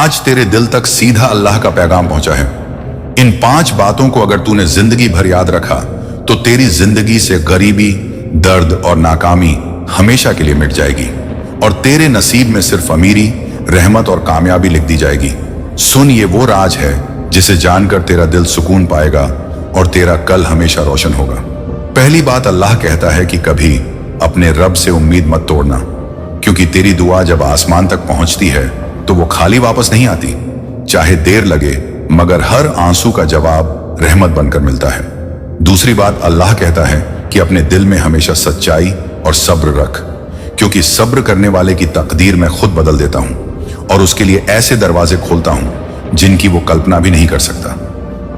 आज तेरे दिल तक सीधा अल्लाह का पैगाम पहुंचा है। इन 5 बातों को अगर तूने जिंदगी भर याद रखा तो तेरी जिंदगी से गरीबी, दर्द और नाकामी हमेशा के लिए मिट जाएगी और तेरे नसीब में सिर्फ अमीरी, रहमत और कामयाबी लिख दी जाएगी। सुन, ये वो राज है जिसे जानकर तेरा दिल सुकून पाएगा और तेरा कल हमेशा रोशन होगा। पहली बात, अल्लाह कहता है कि कभी अपने रब से उम्मीद मत तोड़ना, क्योंकि तेरी दुआ जब आसमान तक पहुंचती है तो वो खाली वापस नहीं आती। चाहे देर लगे, मगर हर आंसू का जवाब रहमत बनकर मिलता है। दूसरी बात, अल्लाह कहता है कि अपने दिल में हमेशा सच्चाई और सब्र रख, क्योंकि सब्र करने वाले की तकदीर मैं खुद बदल देता हूं और उसके लिए ऐसे दरवाजे खोलता हूं जिनकी वो कल्पना भी नहीं कर सकता।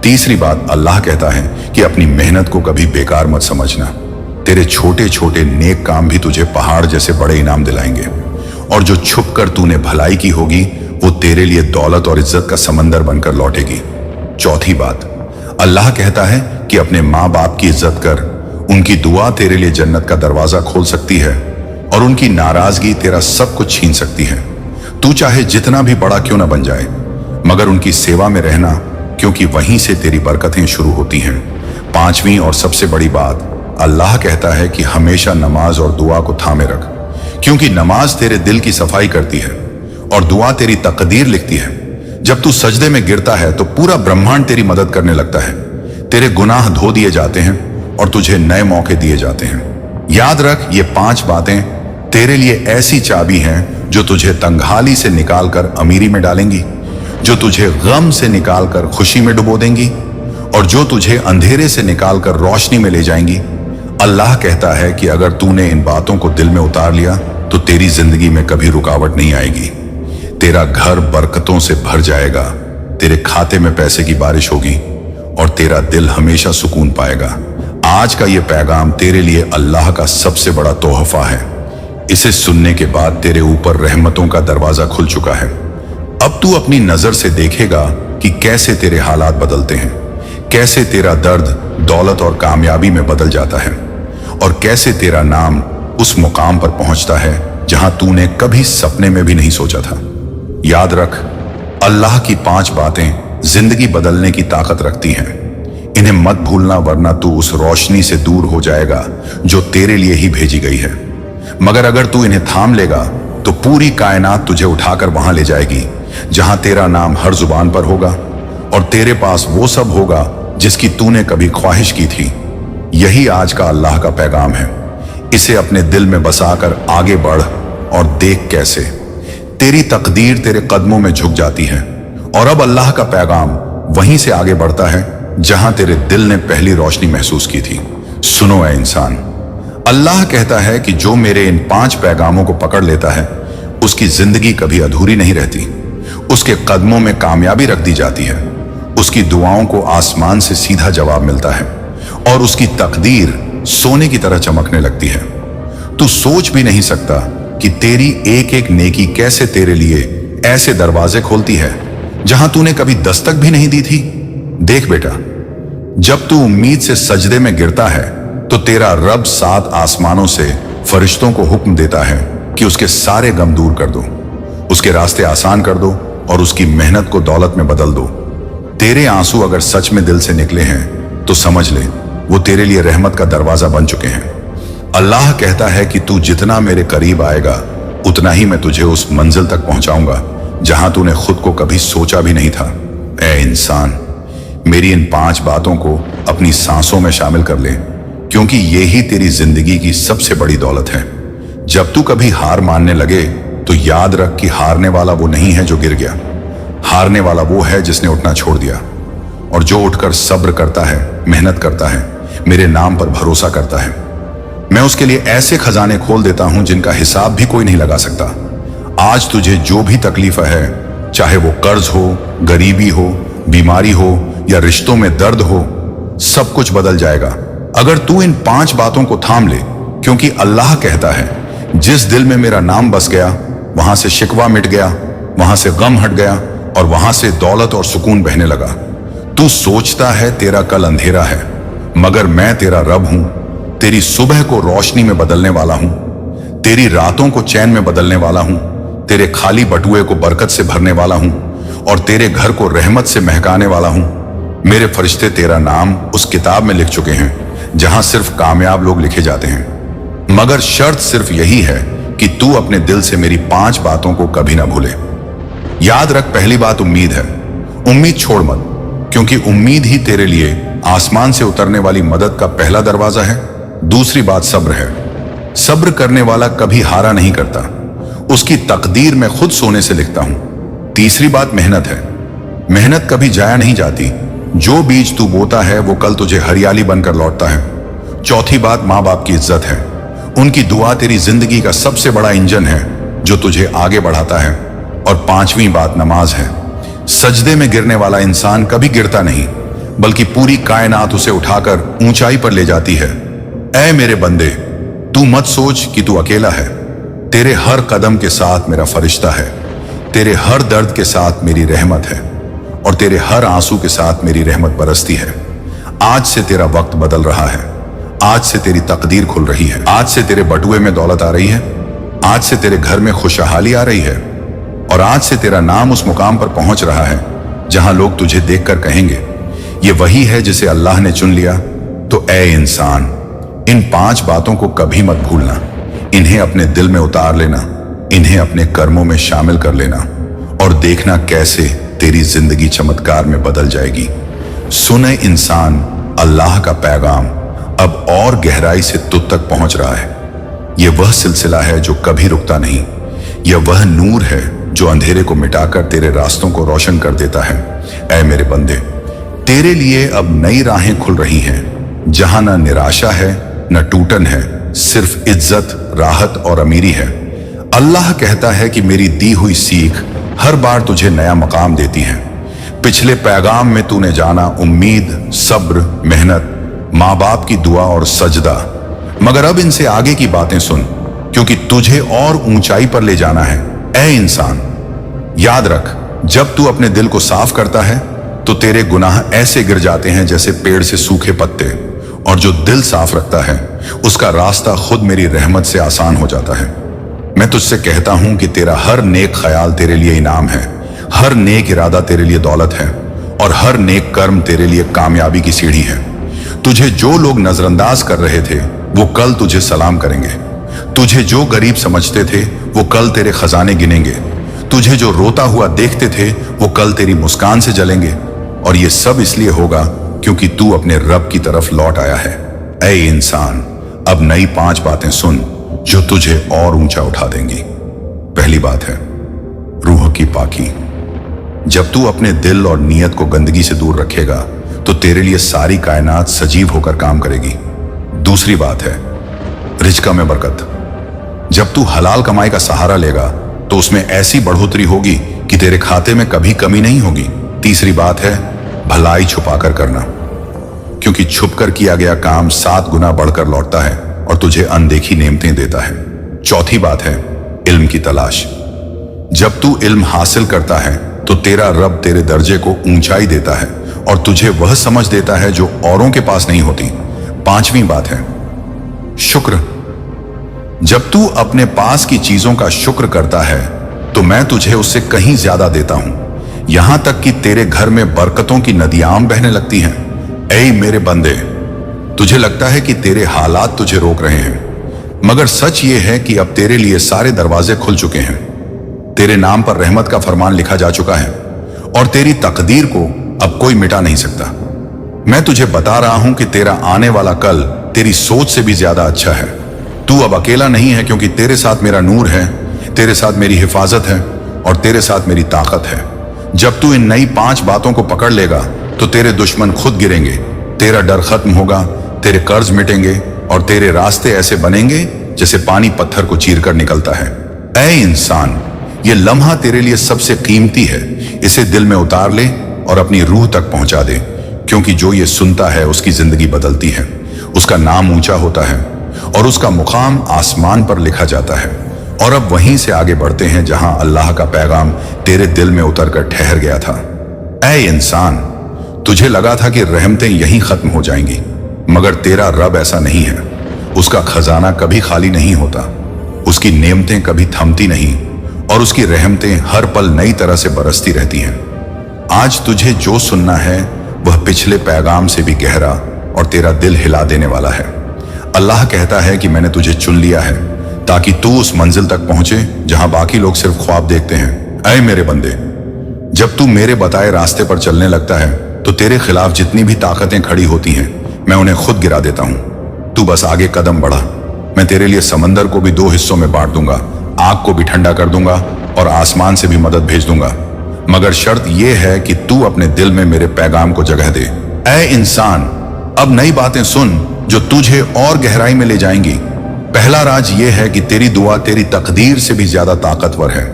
तीसरी बात, अल्लाह कहता है कि अपनी मेहनत को कभी बेकार मत समझना। तेरे छोटे छोटे नेक काम भी तुझे पहाड़ जैसे बड़े इनाम दिलाएंगे और जो छुप कर तूने भलाई की होगी वो तेरे लिए दौलत और इज्जत का समंदर बनकर लौटेगी। चौथी बात, अल्लाह कहता है कि अपने माँ बाप की इज्जत कर, उनकी दुआ तेरे लिए जन्नत का दरवाजा खोल सकती है और उनकी नाराजगी तेरा सब कुछ छीन सकती है। तू चाहे जितना भी बड़ा क्यों ना बन जाए, मगर उनकी सेवा में रहना, क्योंकि वहीं से तेरी बरकतें शुरू होती हैं। पांचवी और सबसे बड़ी बात, अल्लाह कहता है कि हमेशा नमाज और दुआ को थामे रख, क्योंकि नमाज तेरे दिल की सफाई करती है और दुआ तेरी तकदीर लिखती है। जब तू सजदे में गिरता है तो पूरा ब्रह्मांड तेरी मदद करने लगता है। तेरे गुनाह धो दिए जाते हैं और तुझे नए मौके दिए जाते हैं। याद रख, ये 5 बातें तेरे लिए ऐसी चाबी हैं जो तुझे तंगहाली से निकालकर अमीरी में डालेंगी, जो तुझे गम से निकालकर खुशी में डुबो देंगी और जो तुझे अंधेरे से निकालकर रोशनी में ले जाएंगी। अल्लाह कहता है कि अगर तूने इन बातों को दिल में उतार लिया तो तेरी जिंदगी में कभी रुकावट नहीं आएगी। तेरा घर बरकतों से भर जाएगा, तेरे खाते में पैसे की बारिश होगी और तेरा दिल हमेशा सुकून पाएगा। आज का ये पैगाम तेरे लिए अल्लाह का सबसे बड़ा तोहफा है। इसे सुनने के बाद तेरे ऊपर रहमतों का दरवाजा खुल चुका है। अब तू अपनी नजर से देखेगा कि कैसे तेरे हालात बदलते हैं, कैसे तेरा दर्द दौलत और कामयाबी में बदल जाता है और कैसे तेरा नाम उस मुकाम पर पहुंचता है जहां तूने कभी सपने में भी नहीं सोचा था। याद रख, अल्लाह की 5 बातें जिंदगी बदलने की ताकत रखती हैं। इन्हें मत भूलना, वरना तू उस रोशनी से दूर हो जाएगा जो तेरे लिए ही भेजी गई है। मगर अगर तू इन्हें थाम लेगा तो पूरी कायनात तुझे उठाकर वहां ले जाएगी जहां तेरा नाम हर जुबान पर होगा और तेरे पास वो सब होगा जिसकी तूने कभी ख्वाहिश की थी। यही आज का अल्लाह का पैगाम है। इसे अपने दिल में बसाकर आगे बढ़ और देख कैसे तेरी तकदीर तेरे कदमों में झुक जाती है और अब अल्लाह का पैगाम वहीं से आगे बढ़ता है जहां तेरे दिल ने पहली रोशनी महसूस की थी। सुनो ऐ इंसान, अल्लाह कहता है कि जो मेरे इन 5 पैगामों को पकड़ लेता है उसकी जिंदगी कभी अधूरी नहीं रहती। उसके कदमों में कामयाबी रख दी जाती है, उसकी दुआओं को आसमान से सीधा जवाब मिलता है और उसकी तकदीर सोने की तरह चमकने लगती है। तू सोच भी नहीं सकता कि तेरी एक एक नेकी कैसे तेरे लिए ऐसे दरवाजे खोलती है जहां तूने कभी दस्तक भी नहीं दी थी। देख बेटा, जब तू उम्मीद से सजदे में गिरता है तो तेरा रब 7 आसमानों से फरिश्तों को हुक्म देता है कि उसके सारे गम दूर कर दो, उसके रास्ते आसान कर दो और उसकी मेहनत को दौलत में बदल दो। तेरे आंसू अगर सच में दिल से निकले हैं तो समझ ले वो तेरे लिए रहमत का दरवाजा बन चुके हैं। अल्लाह कहता है कि तू जितना मेरे करीब आएगा उतना ही मैं तुझे उस मंजिल तक पहुंचाऊंगा जहां तूने खुद को कभी सोचा भी नहीं था। ऐ इंसान, मेरी इन 5 बातों को अपनी सांसों में शामिल कर ले, क्योंकि ये ही तेरी जिंदगी की सबसे बड़ी दौलत है। जब तू कभी हार मानने लगे तो याद रख कि हारने वाला वो नहीं है जो गिर गया, हारने वाला वो है जिसने उठना छोड़ दिया। और जो उठकर सब्र करता है, मेहनत करता है, मेरे नाम पर भरोसा करता है, मैं उसके लिए ऐसे खजाने खोल देता हूं जिनका हिसाब भी कोई नहीं लगा सकता। आज तुझे जो भी तकलीफ है, चाहे वो कर्ज हो, गरीबी हो, बीमारी हो या रिश्तों में दर्द हो, सब कुछ बदल जाएगा अगर तू इन 5 बातों को थाम ले। क्योंकि अल्लाह कहता है, जिस दिल में मेरा नाम बस गया वहां से शिकवा मिट गया, वहां से गम हट गया और वहां से दौलत और सुकून बहने लगा। तू सोचता है तेरा कल अंधेरा है, मगर मैं तेरा रब हूं। तेरी सुबह को रोशनी में बदलने वाला हूं, तेरी रातों को चैन में बदलने वाला हूं, तेरे खाली बटुए को बरकत से भरने वाला हूं। और तेरे घर को रहमत से महकाने वाला हूं। मेरे फरिश्ते तेरा नाम उस किताब में लिख चुके हैं जहां सिर्फ कामयाब लोग लिखे जाते हैं। मगर शर्त सिर्फ यही है कि तू अपने दिल से मेरी 5 बातों को कभी ना भूले। याद रख, पहली बात उम्मीद है। उम्मीद छोड़ मत, क्योंकि उम्मीद ही तेरे लिए आसमान से उतरने वाली मदद का पहला दरवाजा है। दूसरी बात सब्र है। सब्र करने वाला कभी हारा नहीं करता, उसकी तकदीर मैं खुद सोने से लिखता हूं। तीसरी बात मेहनत है। मेहनत कभी जाया नहीं जाती। जो बीज तू बोता है वो कल तुझे हरियाली बनकर लौटता है। चौथी बात माँ बाप की इज्जत है। उनकी दुआ तेरी जिंदगी का सबसे बड़ा इंजन है जो तुझे आगे बढ़ाता है। और 5वीं बात नमाज है। सजदे में गिरने वाला इंसान कभी गिरता नहीं, बल्कि पूरी कायनात उसे उठाकर ऊंचाई पर ले जाती है। ऐ मेरे बंदे, तू मत सोच कि तू अकेला है। तेरे हर कदम के साथ मेरा फरिश्ता है। तेरे हर दर्द के साथ मेरी रहमत है, और तेरे हर आंसू के साथ मेरी रहमत बरसती है। आज से तेरा वक्त बदल रहा है। आज से तेरी तकदीर खुल रही है। आज से तेरे बटुए में दौलत आ रही है। आज से तेरे घर में खुशहाली आ रही है। और आज से तेरा नाम उस मुकाम पर पहुंच रहा है जहां लोग तुझे देखकर कहेंगे, ये वही है जिसे अल्लाह ने चुन लिया। तो ऐ इंसान, इन 5 बातों को कभी मत भूलना। इन्हें अपने दिल में उतार लेना, इन्हें अपने कर्मों में शामिल कर लेना, और देखना कैसे तेरी जिंदगी चमत्कार में बदल जाएगी। सुने इंसान, अल्लाह का पैगाम अब और गहराई से तुझ तक पहुंच रहा है। यह वह सिलसिला है जो कभी रुकता नहीं। यह वह नूर है जो अंधेरे को मिटाकर तेरे रास्तों को रोशन कर देता है। ऐ मेरे बंदे, तेरे लिए अब नई राहें खुल रही हैं, जहां न निराशा है न टूटन है, सिर्फ इज्जत, राहत और अमीरी है। अल्लाह कहता है कि मेरी दी हुई सीख हर बार तुझे नया मकाम देती है। पिछले पैगाम में तूने जाना उम्मीद, सब्र, मेहनत, माँ बाप की दुआ और सजदा। मगर अब इनसे आगे की बातें सुन, क्योंकि तुझे और ऊंचाई पर ले जाना है। ऐ इंसान, याद रख, जब तू अपने दिल को साफ करता है तो तेरे गुनाह ऐसे गिर जाते हैं जैसे पेड़ से सूखे पत्ते, और जो दिल साफ रखता है उसका रास्ता खुद मेरी रहमत से आसान हो जाता है। मैं तुझसे कहता हूं कि तेरा हर नेक ख्याल तेरे लिए इनाम है, हर नेक इरादा तेरे लिए दौलत है, और हर नेक कर्म तेरे लिए कामयाबी की सीढ़ी है। तुझे जो लोग नजरअंदाज कर रहे थे वो कल तुझे सलाम करेंगे। तुझे जो गरीब समझते थे वो कल तेरे खजाने गिनेंगे। तुझे जो रोता हुआ देखते थे वो कल तेरी मुस्कान से जलेंगे। और ये सब इसलिए होगा क्योंकि तू अपने रब की तरफ लौट आया है। ऐ इंसान, अब नई 5 बातें सुन जो तुझे और ऊंचा उठा देंगी। पहली बात है रूह की पाकी। जब तू अपने दिल और नीयत को गंदगी से दूर रखेगा तो तेरे लिए सारी कायनात सजीव होकर काम करेगी। दूसरी बात है रिज्क में बरकत। जब तू हलाल कमाई का सहारा लेगा तो उसमें ऐसी बढ़ोतरी होगी कि तेरे खाते में कभी कमी नहीं होगी। तीसरी बात है भलाई छुपाकर करना, क्योंकि छुपकर किया गया काम 7 गुना बढ़कर लौटता है और तुझे अनदेखी नेमतें देता है। चौथी बात है इल्म की तलाश। जब तू इल्म हासिल करता है तो तेरा रब तेरे दर्जे को ऊंचाई देता है और तुझे वह समझ देता है जो औरों के पास नहीं होती। 5वीं बात है शुक्र। जब तू अपने पास की चीजों का शुक्र करता है तो मैं तुझे उससे कहीं ज्यादा देता हूं, यहां तक कि तेरे घर में बरकतों की नदियां बहने लगती हैं। ऐ मेरे बंदे, तुझे लगता है कि तेरे हालात तुझे रोक रहे हैं, मगर सच ये है कि अब तेरे लिए सारे दरवाजे खुल चुके हैं। तेरे नाम पर रहमत का फरमान लिखा जा चुका है और तेरी तकदीर को अब कोई मिटा नहीं सकता। मैं तुझे बता रहा हूं कि तेरा आने वाला कल तेरी सोच से भी ज्यादा अच्छा है। तू अब अकेला नहीं है, क्योंकि तेरे साथ मेरा नूर है, तेरे साथ मेरी हिफाजत है और तेरे साथ मेरी ताकत है। जब तू इन नई 5 बातों को पकड़ लेगा तो तेरे दुश्मन खुद गिरेंगे, तेरा डर खत्म होगा, तेरे कर्ज मिटेंगे और तेरे रास्ते ऐसे बनेंगे जैसे पानी पत्थर को चीरकर निकलता है। ऐ इंसान, ये लम्हा तेरे लिए सबसे कीमती है। इसे दिल में उतार ले और अपनी रूह तक पहुंचा दे, क्योंकि जो ये सुनता है उसकी जिंदगी बदलती है, उसका नाम ऊंचा होता है और उसका मुकाम आसमान पर लिखा जाता है। और अब वहीं से आगे बढ़ते हैं जहां अल्लाह का पैगाम तेरे दिल में उतरकर ठहर गया था। ऐ इंसान, तुझे लगा था कि रहमतें यहीं खत्म हो जाएंगी, मगर तेरा रब ऐसा नहीं है। उसका खजाना कभी खाली नहीं होता, उसकी नेमतें कभी थमती नहीं और उसकी रहमतें हर पल नई तरह से बरसती रहती हैं। आज तुझे जो सुनना है वह पिछले पैगाम से भी गहरा और तेरा दिल हिला देने वाला है। अल्लाह कहता है कि मैंने तुझे चुन लिया है ताकि तू उस मंजिल तक पहुंचे जहां बाकी लोग सिर्फ ख्वाब देखते हैं। ऐ मेरे बंदे, जब तू मेरे बताए रास्ते पर चलने लगता है तो तेरे खिलाफ जितनी भी ताकतें खड़ी होती हैं मैं उन्हें खुद गिरा देता हूं। तू बस आगे कदम बढ़ा। मैं तेरे लिए समंदर को भी 2 हिस्सों में बांट दूंगा, आग को भी ठंडा कर दूंगा और आसमान से भी मदद भेज दूंगा, मगर शर्त यह है कि तू अपने दिल में मेरे पैगाम को जगह दे। ऐ इंसान, अब नई बातें सुन जो तुझे और गहराई में ले जाएंगी। पहला राज यह है कि तेरी दुआ तेरी तकदीर से भी ज्यादा ताकतवर है।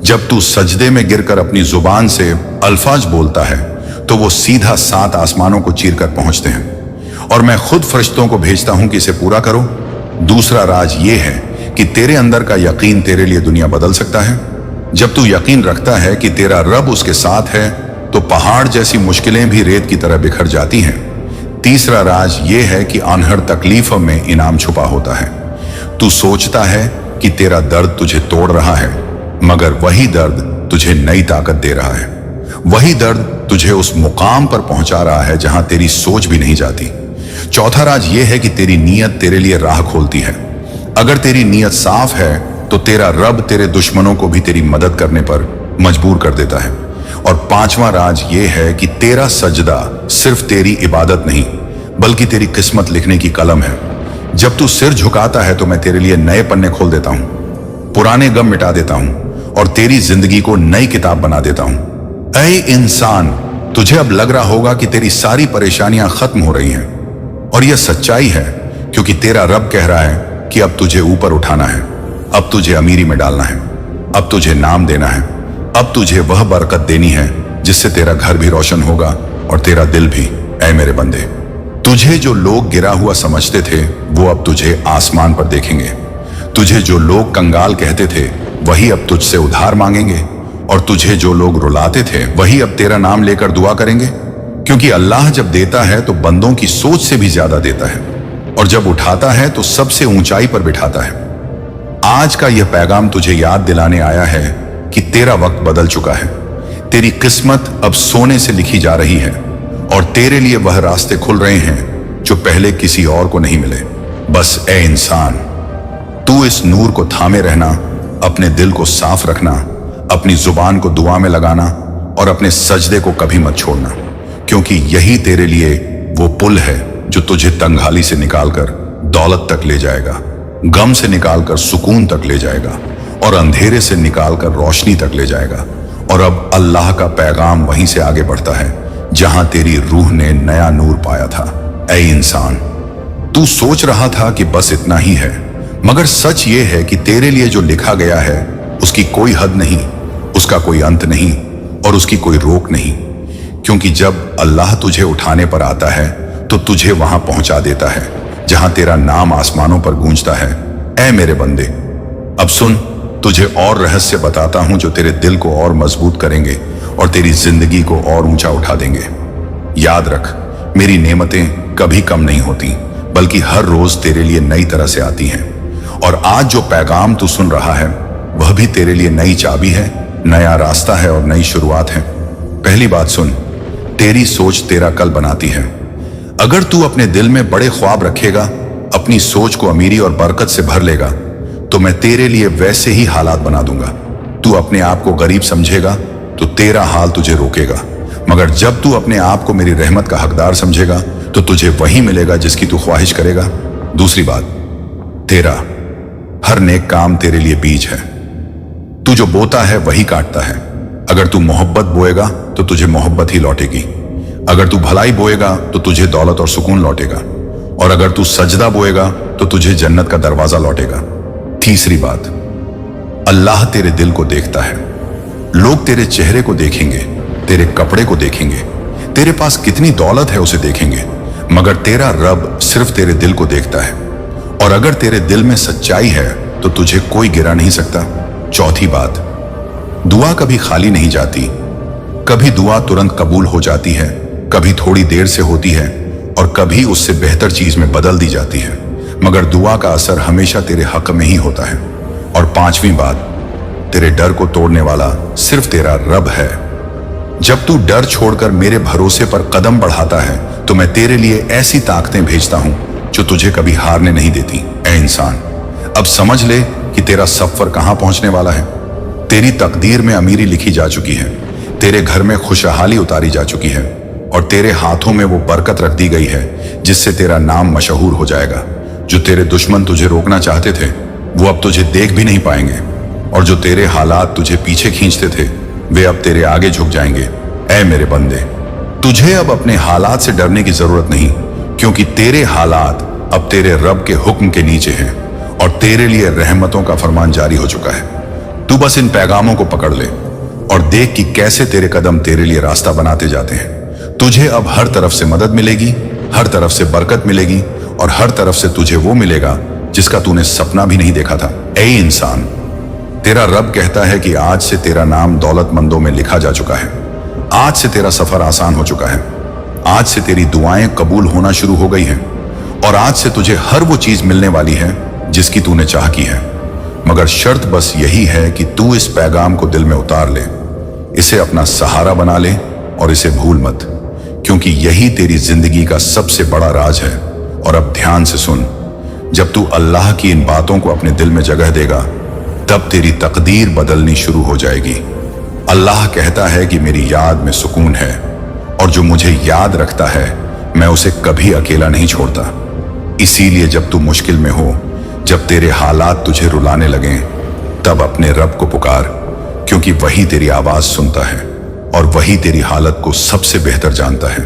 जब तू सजदे में गिरकर अपनी जुबान से अल्फाज बोलता है तो वो सीधा 7 आसमानों को चीर कर पहुंचते हैं और मैं खुद फरिश्तों को भेजता हूं कि इसे पूरा करो। दूसरा राज ये है कि तेरे अंदर का यकीन तेरे लिए दुनिया बदल सकता है। जब तू यकीन रखता है कि तेरा रब उसके साथ है तो पहाड़ जैसी मुश्किलें भी रेत की तरह बिखर जाती हैं। तीसरा राज ये है कि अनहद तकलीफों में इनाम छुपा होता है। तू सोचता है कि तेरा दर्द तुझे तोड़ रहा है, मगर वही दर्द तुझे नई ताकत दे रहा है। वही दर्द तुझे उस मुकाम पर पहुंचा रहा है जहां तेरी सोच भी नहीं जाती। चौथा राज यह है कि तेरी नीयत तेरे लिए राह खोलती है। अगर तेरी नीयत साफ है तो तेरा रब तेरे दुश्मनों को भी तेरी मदद करने पर मजबूर कर देता है। और पांचवा राज यह है कि तेरा सजदा सिर्फ तेरी इबादत नहीं बल्कि तेरी किस्मत लिखने की कलम है। जब तू सिर झुकाता है तो मैं तेरे लिए नए पन्ने खोल देता हूं, पुराने गम मिटा देता हूं और तेरी जिंदगी को नई किताब बना देता हूं। ऐ इंसान, तुझे अब लग रहा होगा कि तेरी सारी परेशानियां खत्म हो रही हैं, और यह सच्चाई है क्योंकि तेरा रब कह रहा है कि अब तुझे ऊपर उठाना है, अब तुझे अमीरी में डालना है, अब तुझे नाम देना है, अब तुझे वह बरकत देनी है जिससे तेरा घर भी रोशन होगा और तेरा दिल भी। ऐ मेरे बंदे, तुझे जो लोग गिरा हुआ समझते थे वो अब तुझे आसमान पर देखेंगे। तुझे जो लोग कंगाल कहते थे वही अब तुझसे उधार मांगेंगे, और तुझे जो लोग रुलाते थे वही अब तेरा नाम लेकर दुआ करेंगे। क्योंकि अल्लाह जब देता है तो बंदों की सोच से भी ज्यादा देता है, और जब उठाता है तो सबसे ऊंचाई पर बिठाता है। आज का यह पैगाम तुझे याद दिलाने आया है कि तेरा वक्त बदल चुका है। तेरी किस्मत अब सोने से लिखी जा रही है और तेरे लिए वह रास्ते खुल रहे हैं जो पहले किसी और को नहीं मिले। बस ए इंसान, तू इस नूर को थामे रहना, अपने दिल को साफ रखना, अपनी जुबान को दुआ में लगाना और अपने सजदे को कभी मत छोड़ना, क्योंकि यही तेरे लिए वो पुल है जो तुझे तंगहाली से निकालकर दौलत तक ले जाएगा, गम से निकालकर सुकून तक ले जाएगा और अंधेरे से निकालकर रोशनी तक ले जाएगा। और अब अल्लाह का पैगाम वहीं से आगे बढ़ता है जहां तेरी रूह ने नया नूर पाया था। ऐ इंसान, तू सोच रहा था कि बस इतना ही है, मगर सच ये है कि तेरे लिए जो लिखा गया है उसकी कोई हद नहीं, उसका कोई अंत नहीं और उसकी कोई रोक नहीं। क्योंकि जब अल्लाह तुझे उठाने पर आता है तो तुझे वहां पहुंचा देता है जहां तेरा नाम आसमानों पर गूंजता है। ऐ मेरे बंदे, अब सुन, तुझे और रहस्य बताता हूं जो तेरे दिल को और मजबूत करेंगे और तेरी जिंदगी को और ऊंचा उठा देंगे। याद रख, मेरी नेमतें कभी कम नहीं होती, बल्कि हर रोज तेरे लिए नई तरह से आती हैं। और आज जो पैगाम तू सुन रहा है वह भी तेरे लिए नई चाबी है, नया रास्ता है और नई शुरुआत है। पहली बात सुन, तेरी सोच तेरा कल बनाती है। अगर तू अपने दिल में बड़े ख्वाब रखेगा, अपनी सोच को अमीरी और बरकत से भर लेगा, तो मैं तेरे लिए वैसे ही हालात बना दूंगा। तू अपने आप को गरीब समझेगा तो तेरा हाल तुझे रोकेगा, मगर जब तू अपने आप को मेरी रहमत का हकदार समझेगा तो तुझे वही मिलेगा जिसकी तू ख्वाहिश करेगा। दूसरी बात, तेरा हर नेक काम तेरे लिए बीज है। तू जो बोता है वही काटता है। अगर तू मोहब्बत बोएगा तो तुझे मोहब्बत ही लौटेगी, अगर तू भलाई बोएगा तो तुझे दौलत और सुकून लौटेगा, और अगर तू सजदा बोएगा तो तुझे जन्नत का दरवाजा लौटेगा। तीसरी बात, अल्लाह तेरे दिल को देखता है। लोग तेरे चेहरे को देखेंगे, तेरे कपड़े को देखेंगे, तेरे पास कितनी दौलत है उसे देखेंगे, मगर तेरा रब सिर्फ तेरे दिल को देखता है। और अगर तेरे दिल में सच्चाई है तो तुझे कोई गिरा नहीं सकता। चौथी बात, दुआ कभी खाली नहीं जाती। कभी दुआ तुरंत कबूल हो जाती है, कभी थोड़ी देर से होती है और कभी उससे बेहतर चीज में बदल दी जाती है, मगर दुआ का असर हमेशा तेरे हक में ही होता है। और पांचवी बात, तेरे डर को तोड़ने वाला सिर्फ तेरा रब है। जब तू डर छोड़कर मेरे भरोसे पर कदम बढ़ाता है तो मैं तेरे लिए ऐसी ताकतें भेजता हूं जो तुझे कभी हारने नहीं देती। ऐ इंसान, अब समझ ले कि तेरा सफर कहां पहुंचने वाला है। तेरी तकदीर में अमीरी लिखी जा चुकी है, तेरे घर में खुशहाली उतारी जा चुकी है और तेरे हाथों में वो बरकत रख दी गई है जिससे तेरा नाम मशहूर हो जाएगा। जो तेरे दुश्मन तुझे रोकना चाहते थे वो अब तुझे देख भी नहीं पाएंगे और जो तेरे हालात तुझे पीछे खींचते थे वे अब तेरे आगे झुक जाएंगे। ऐ मेरे बंदे, तुझे अब अपने हालात से डरने की जरूरत नहीं, क्योंकि तेरे हालात अब तेरे रब के हुक्म के नीचे हैं और तेरे लिए रहमतों का फरमान जारी हो चुका है। तू बस इन पैगामों को पकड़ ले और देख कि कैसे तेरे कदम तेरे लिए रास्ता बनाते जाते हैं। तुझे अब हर तरफ से मदद मिलेगी, हर तरफ से बरकत मिलेगी और हर तरफ से तुझे वो मिलेगा जिसका तूने सपना भी नहीं देखा था। ऐ इंसान, तेरा रब कहता है कि आज से तेरा नाम दौलतमंदों में लिखा जा चुका है। आज से तेरा सफर आसान हो चुका है। आज से तेरी दुआएं कबूल होना शुरू हो गई हैं और आज से तुझे हर वो चीज मिलने वाली है जिसकी तूने चाह की है। मगर शर्त बस यही है कि तू इस पैगाम को दिल में उतार ले, इसे अपना सहारा बना ले और इसे भूल मत, क्योंकि यही तेरी जिंदगी का सबसे बड़ा राज है। और अब ध्यान से सुन, जब तू अल्लाह की इन बातों को अपने दिल में जगह देगा तब तेरी तकदीर बदलनी शुरू हो जाएगी। अल्लाह कहता है कि मेरी याद में सुकून है और जो मुझे याद रखता है मैं उसे कभी अकेला नहीं छोड़ता। इसीलिए जब तू मुश्किल में हो, जब तेरे हालात तुझे रुलाने लगें, तब अपने रब को पुकार, क्योंकि वही तेरी आवाज सुनता है और वही तेरी हालत को सबसे बेहतर जानता है।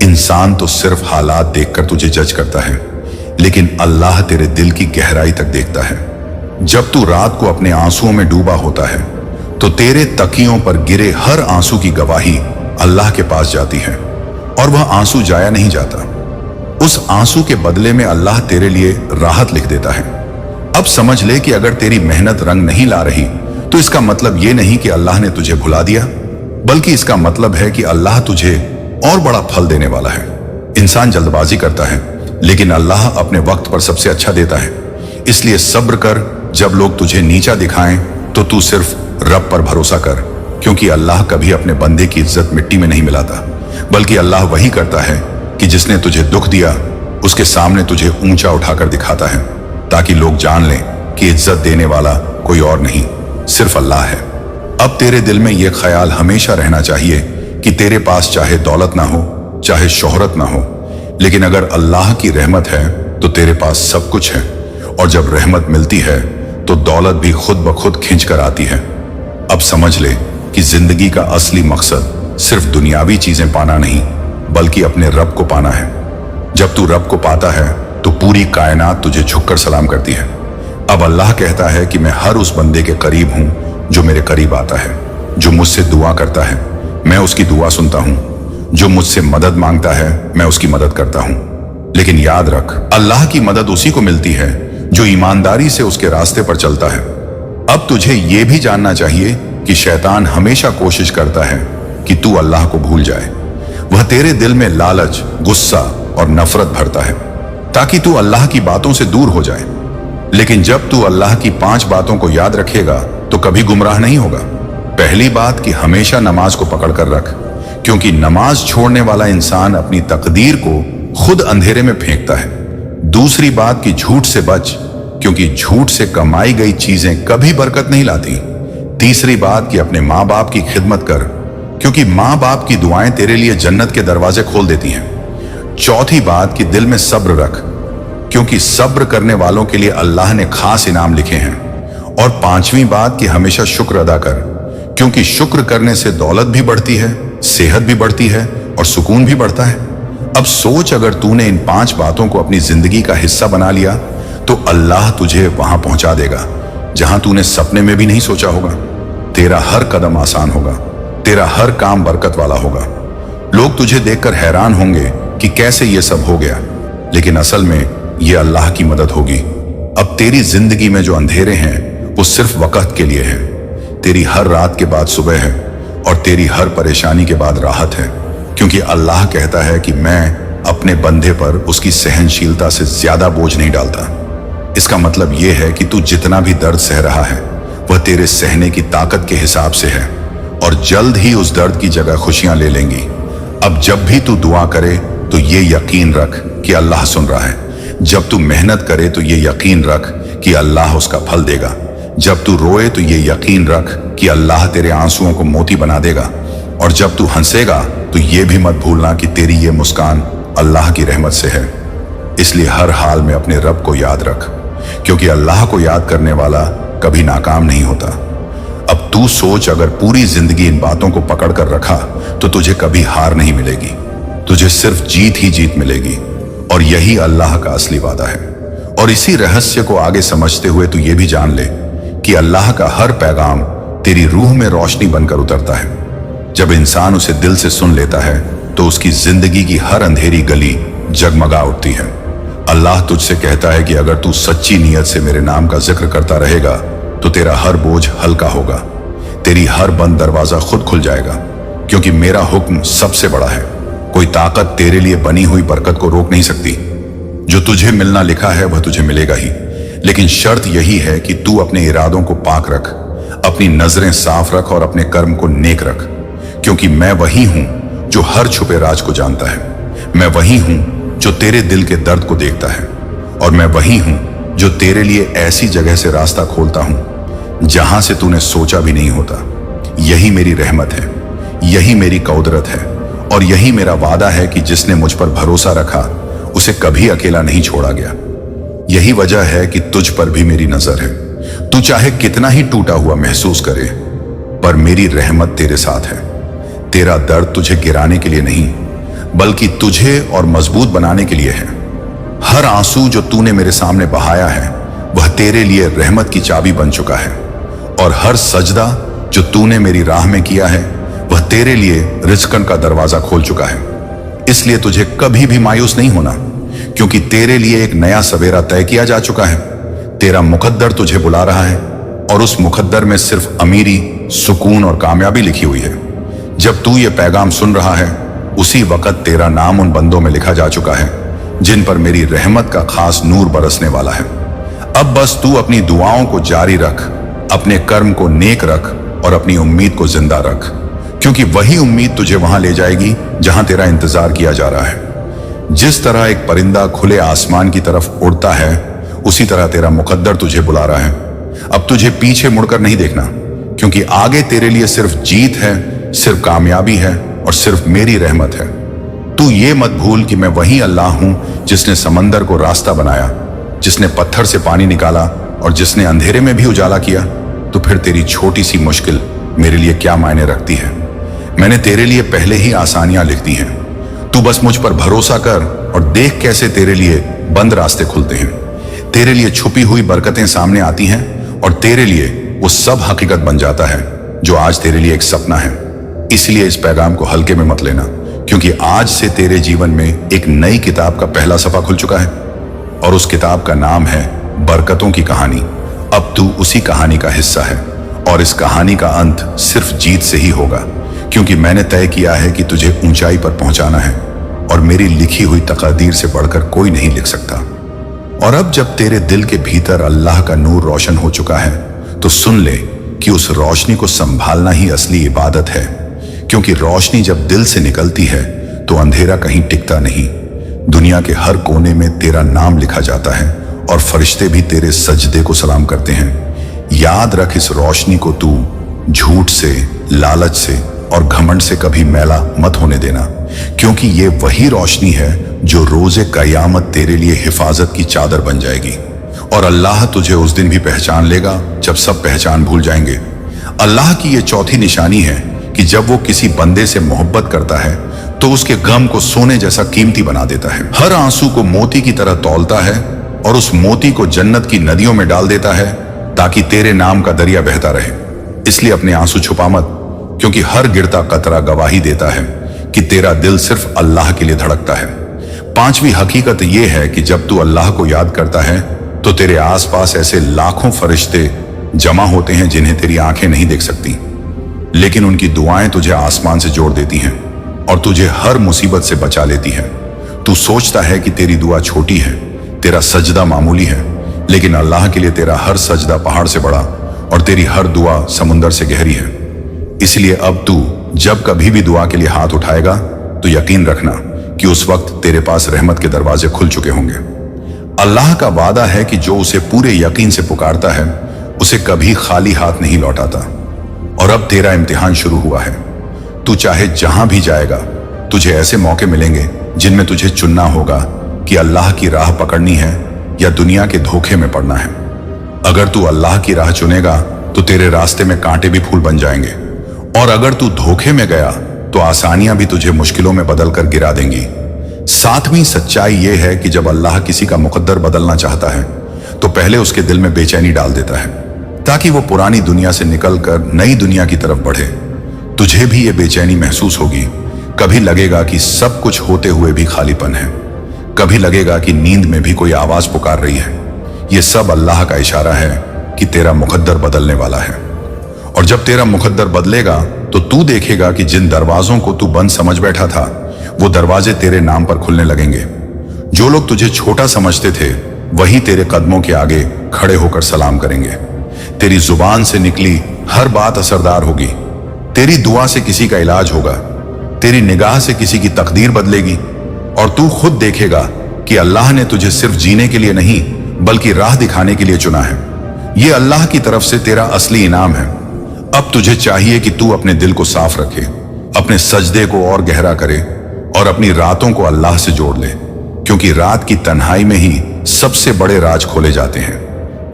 इंसान तो सिर्फ हालात देखकर तुझे जज करता है, लेकिन अल्लाह तेरे दिल की गहराई तक देखता है। जब तू रात को अपने आंसुओं में डूबा होता है तो तेरे तकियों पर गिरे हर आंसू की गवाही अल्लाह के पास जाती है और वह आंसू जाया नहीं जाता। उस आंसू के बदले में अल्लाह तेरे लिए राहत लिख देता है। अब समझ ले कि अगर तेरी मेहनत रंग नहीं ला रही तो इसका मतलब यह नहीं कि अल्लाह ने तुझे भुला दिया, बल्कि इसका मतलब है कि अल्लाह तुझे और बड़ा फल देने वाला है। इंसान जल्दबाजी करता है, लेकिन अल्लाह अपने वक्त पर सबसे अच्छा देता है। इसलिए सब्र कर। जब लोग तुझे नीचा दिखाएं तो तू सिर्फ रब पर भरोसा कर, क्योंकि अल्लाह कभी अपने बंदे की इज्जत मिट्टी में नहीं मिलाता, बल्कि अल्लाह वही करता है कि जिसने तुझे दुख दिया उसके सामने तुझे ऊंचा उठाकर दिखाता है, ताकि लोग जान लें कि इज्जत देने वाला कोई और नहीं, सिर्फ अल्लाह है। अब तेरे दिल में यह ख्याल हमेशा रहना चाहिए कि तेरे पास चाहे दौलत ना हो, चाहे शोहरत ना हो, लेकिन अगर अल्लाह की रहमत है तो तेरे पास सब कुछ है। और जब रहमत मिलती है तो दौलत भी खुद ब खुद खींच कर आती है। अब समझ ले कि जिंदगी का असली मकसद सिर्फ दुनियावी चीजें पाना नहीं, बल्कि अपने रब को पाना है। जब तू रब को पाता है तो पूरी कायनात तुझे झुककर सलाम करती है। अब अल्लाह कहता है कि मैं हर उस बंदे के करीब हूं जो मेरे करीब आता है, जो मुझसे दुआ करता है मैं उसकी दुआ सुनता हूं, जो मुझसे मदद मांगता है मैं उसकी मदद करता हूं। लेकिन याद रख, अल्लाह की मदद उसी को मिलती है जो ईमानदारी से उसके रास्ते पर चलता है। अब तुझे यह भी जानना चाहिए कि शैतान हमेशा कोशिश करता है कि तू अल्लाह को भूल जाए। वह तेरे दिल में लालच, गुस्सा और नफरत भरता है ताकि तू अल्लाह की बातों से दूर हो जाए। लेकिन जब तू अल्लाह की 5 बातों को याद रखेगा तो कभी गुमराह नहीं होगा। पहली बात कि हमेशा नमाज को पकड़ कर रख, क्योंकि नमाज छोड़ने वाला इंसान अपनी तकदीर को खुद अंधेरे में फेंकता है। दूसरी बात कि झूठ से बच, क्योंकि झूठ से कमाई गई चीजें कभी बरकत नहीं लाती। तीसरी बात कि अपने माँ बाप की खिदमत कर, क्योंकि माँ बाप की दुआएं तेरे लिए जन्नत के दरवाजे खोल देती हैं। चौथी बात कि दिल में सब्र रख, क्योंकि सब्र करने वालों के लिए अल्लाह ने खास इनाम लिखे हैं। और पांचवी बात कि हमेशा शुक्र अदा कर, क्योंकि शुक्र करने से दौलत भी बढ़ती है, सेहत भी बढ़ती है और सुकून भी बढ़ता है। अब सोच, अगर तूने इन 5 बातों को अपनी जिंदगी का हिस्सा बना लिया तो अल्लाह तुझे वहां पहुंचा देगा जहां तूने सपने में भी नहीं सोचा होगा। तेरा हर कदम आसान होगा, तेरा हर काम बरकत वाला होगा। लोग तुझे देखकर हैरान होंगे कि कैसे ये सब हो गया, लेकिन असल में ये अल्लाह की मदद होगी। अब तेरी जिंदगी में जो अंधेरे हैं वो सिर्फ वक्त के लिए है। तेरी हर रात के बाद सुबह है और तेरी हर परेशानी के बाद राहत है, क्योंकि अल्लाह कहता है कि मैं अपने बंदे पर उसकी सहनशीलता से ज्यादा बोझ नहीं डालता। इसका मतलब यह है कि तू जितना भी दर्द सह रहा है वह तेरे सहने की ताकत के हिसाब से है और जल्द ही उस दर्द की जगह खुशियां ले लेंगी। अब जब भी तू दुआ करे तो ये यकीन रख कि अल्लाह सुन रहा है। जब तू मेहनत करे तो ये यकीन रख कि अल्लाह उसका फल देगा। जब तू रोए तो ये यकीन रख कि अल्लाह तेरे आंसुओं को मोती बना देगा। और जब तू हंसेगा तो ये भी मत भूलना कि तेरी ये मुस्कान अल्लाह की रहमत से है। इसलिए हर हाल में अपने रब को याद रख, क्योंकि अल्लाह को याद करने वाला कभी नाकाम नहीं होता। अब तू सोच, अगर पूरी जिंदगी इन बातों को पकड़ कर रखा तो तुझे कभी हार नहीं मिलेगी, तुझे सिर्फ जीत ही जीत मिलेगी। और यही अल्लाह का असली वादा है। और इसी रहस्य को आगे समझते हुए तू ये भी जान ले कि अल्लाह का हर पैगाम तेरी रूह में रोशनी बनकर उतरता है। जब इंसान उसे दिल से सुन लेता है तो उसकी जिंदगी की हर अंधेरी गली जगमगा उठती है। अल्लाह तुझसे कहता है कि अगर तू सच्ची नीयत से मेरे नाम का जिक्र करता रहेगा तो तेरा हर बोझ हल्का होगा, तेरी हर बंद दरवाजा खुद खुल जाएगा, क्योंकि मेरा हुक्म सबसे बड़ा है। कोई ताकत तेरे लिए बनी हुई बरकत को रोक नहीं सकती। जो तुझे मिलना लिखा है वह तुझे मिलेगा ही, लेकिन शर्त यही है कि तू अपने इरादों को पाक रख, अपनी नजरें साफ रख और अपने कर्म को नेक रख, क्योंकि मैं वही हूं जो हर छुपे राज को जानता है। मैं वही हूं जो तेरे दिल के दर्द को देखता है, और मैं वही हूं जो तेरे लिए ऐसी जगह से रास्ता खोलता हूं जहां से तूने सोचा भी नहीं होता। यही मेरी रहमत है, यही मेरी कौदरत है, और यही मेरा वादा है कि जिसने मुझ पर भरोसा रखा उसे कभी अकेला नहीं छोड़ा गया। यही वजह है कि तुझ पर भी मेरी नजर है। तू चाहे कितना ही टूटा हुआ महसूस करे, पर मेरी रहमत तेरे साथ है। तेरा दर्द तुझे गिराने के लिए नहीं, बल्कि तुझे और मजबूत बनाने के लिए है। हर आंसू जो तूने मेरे सामने बहाया है वह तेरे लिए रहमत की चाबी बन चुका है, और हर सजदा जो तूने मेरी राह में किया है वह तेरे लिए रिज़्क़न का दरवाजा खोल चुका है। इसलिए तुझे कभी भी मायूस नहीं होना, क्योंकि तेरे लिए एक नया सवेरा तय किया जा चुका है। तेरा मुकद्दर तुझे बुला रहा है, और उस मुकद्दर में सिर्फ अमीरी, सुकून और कामयाबी लिखी हुई है। जब तू ये पैगाम सुन रहा है उसी वक्त तेरा नाम उन बंदों में लिखा जा चुका है जिन पर मेरी रहमत का खास नूर बरसने वाला है। अब बस तू अपनी दुआओं को जारी रख, अपने कर्म को नेक रख और अपनी उम्मीद को जिंदा रख, क्योंकि वही उम्मीद तुझे वहां ले जाएगी जहां तेरा इंतजार किया जा रहा है। जिस तरह एक परिंदा खुले आसमान की तरफ उड़ता है, उसी तरह तेरा मुकद्दर तुझे बुला रहा है। अब तुझे पीछे मुड़कर नहीं देखना, क्योंकि आगे तेरे लिए सिर्फ जीत है, सिर्फ कामयाबी है और सिर्फ मेरी रहमत है। तू ये मत भूल कि मैं वही अल्लाह हूं जिसने समंदर को रास्ता बनाया, जिसने पत्थर से पानी निकाला और जिसने अंधेरे में भी उजाला किया। तो फिर तेरी छोटी सी मुश्किल मेरे लिए क्या मायने रखती है? मैंने तेरे लिए पहले ही आसानियां लिख दी हैं। तू बस मुझ पर भरोसा कर और देख कैसे तेरे लिए बंद रास्ते खुलते हैं, तेरे लिए छुपी हुई बरकतें सामने आती हैं, और तेरे लिए वो सब हकीकत बन जाता है जो आज तेरे लिए एक सपना है। इसलिए इस पैगाम को हल्के में मत लेना, क्योंकि आज से तेरे जीवन में एक नई किताब का पहला सफा खुल चुका है, और उस किताब का नाम है बरकतों की कहानी। अब तू उसी कहानी का हिस्सा है, और इस कहानी का अंत सिर्फ जीत से ही होगा, क्योंकि मैंने तय किया है कि तुझे ऊंचाई पर पहुंचाना है, और मेरी लिखी हुई तकदीर से बढ़कर कोई नहीं लिख सकता। और अब जब तेरे दिल के भीतर अल्लाह का नूर रोशन हो चुका है, तो सुन ले कि उस रोशनी को संभालना ही असली इबादत है, क्योंकि रोशनी जब दिल से निकलती है तो अंधेरा कहीं टिकता नहीं। दुनिया के हर कोने में तेरा नाम लिखा जाता है, और फरिश्ते भी तेरे सजदे को सलाम करते हैं। याद रख, इस रोशनी को तू झूठ से, लालच से और घमंड से कभी मैला मत होने देना, क्योंकि ये वही रोशनी है जो रोजे कयामत तेरे लिए हिफाजत की चादर बन जाएगी। और अल्लाह तुझे उस दिन भी पहचान लेगा जब सब पहचान भूल जाएंगे। अल्लाह की ये चौथी निशानी है कि जब वो किसी बंदे से मोहब्बत करता है तो उसके गम को सोने जैसा कीमती बना देता है, हर आंसू को मोती की तरह तौलता है, और उस मोती को जन्नत की नदियों में डाल देता है ताकि तेरे नाम का दरिया बहता रहे। इसलिए अपने आंसू छुपा मत, क्योंकि हर गिरता कतरा गवाही देता है कि तेरा दिल सिर्फ अल्लाह के लिए धड़कता है। पांचवी हकीकत यह है कि जब तू अल्लाह को याद करता है तो तेरे आसपास ऐसे लाखों फरिश्ते जमा होते हैं जिन्हें तेरी आंखें नहीं देख सकती, लेकिन उनकी दुआएं तुझे आसमान से जोड़ देती हैं और तुझे हर मुसीबत से बचा लेती है। तू सोचता है कि तेरी दुआ छोटी है, तेरा सजदा मामूली है, लेकिन अल्लाह के लिए तेरा हर सजदा पहाड़ से बड़ा और तेरी हर दुआ समुंदर से गहरी है। इसलिए अब तू जब कभी भी दुआ के लिए हाथ उठाएगा तो यकीन रखना कि उस वक्त तेरे पास रहमत के दरवाजे खुल चुके होंगे। अल्लाह का वादा है कि जो उसे पूरे यकीन से पुकारता है उसे कभी खाली हाथ नहीं लौटाता। और अब तेरा इम्तिहान शुरू हुआ है। तू चाहे जहां भी जाएगा तुझे ऐसे मौके मिलेंगे जिनमें तुझे चुनना होगा कि अल्लाह की राह पकड़नी है या दुनिया के धोखे में पड़ना है। अगर तू अल्लाह की राह चुनेगा तो तेरे रास्ते में कांटे भी फूल बन जाएंगे, और अगर तू धोखे में गया तो आसानियां भी तुझे मुश्किलों में बदल कर गिरा देंगी। सातवीं सच्चाई यह है कि जब अल्लाह किसी का मुकद्दर बदलना चाहता है तो पहले उसके दिल में बेचैनी डाल देता है ताकि वो पुरानी दुनिया से निकलकर नई दुनिया की तरफ बढ़े। तुझे भी ये बेचैनी महसूस होगी। कभी लगेगा कि सब कुछ होते हुए भी खालीपन है, कभी लगेगा कि नींद में भी कोई आवाज पुकार रही है। ये सब अल्लाह का इशारा है कि तेरा मुकद्दर बदलने वाला है। और जब तेरा मुकद्दर बदलेगा तो तू देखेगा कि जिन दरवाजों को तू बंद समझ बैठा था वो दरवाजे तेरे नाम पर खुलने लगेंगे। जो लोग तुझे छोटा समझते थे वही तेरे कदमों के आगे खड़े होकर सलाम करेंगे। तेरी जुबान से निकली हर बात असरदार होगी। तेरी दुआ से किसी का इलाज होगा, तेरी निगाह से किसी की तकदीर बदलेगी, और तू खुद देखेगा कि अल्लाह ने तुझे सिर्फ जीने के लिए नहीं बल्कि राह दिखाने के लिए चुना है। ये अल्लाह की तरफ से तेरा असली इनाम है। अब तुझे चाहिए कि तू अपने दिल को साफ रखे, अपने सजदे को और गहरा करे और अपनी रातों को अल्लाह से जोड़ ले, क्योंकि रात की तन्हाई में ही सबसे बड़े राज खोले जाते हैं।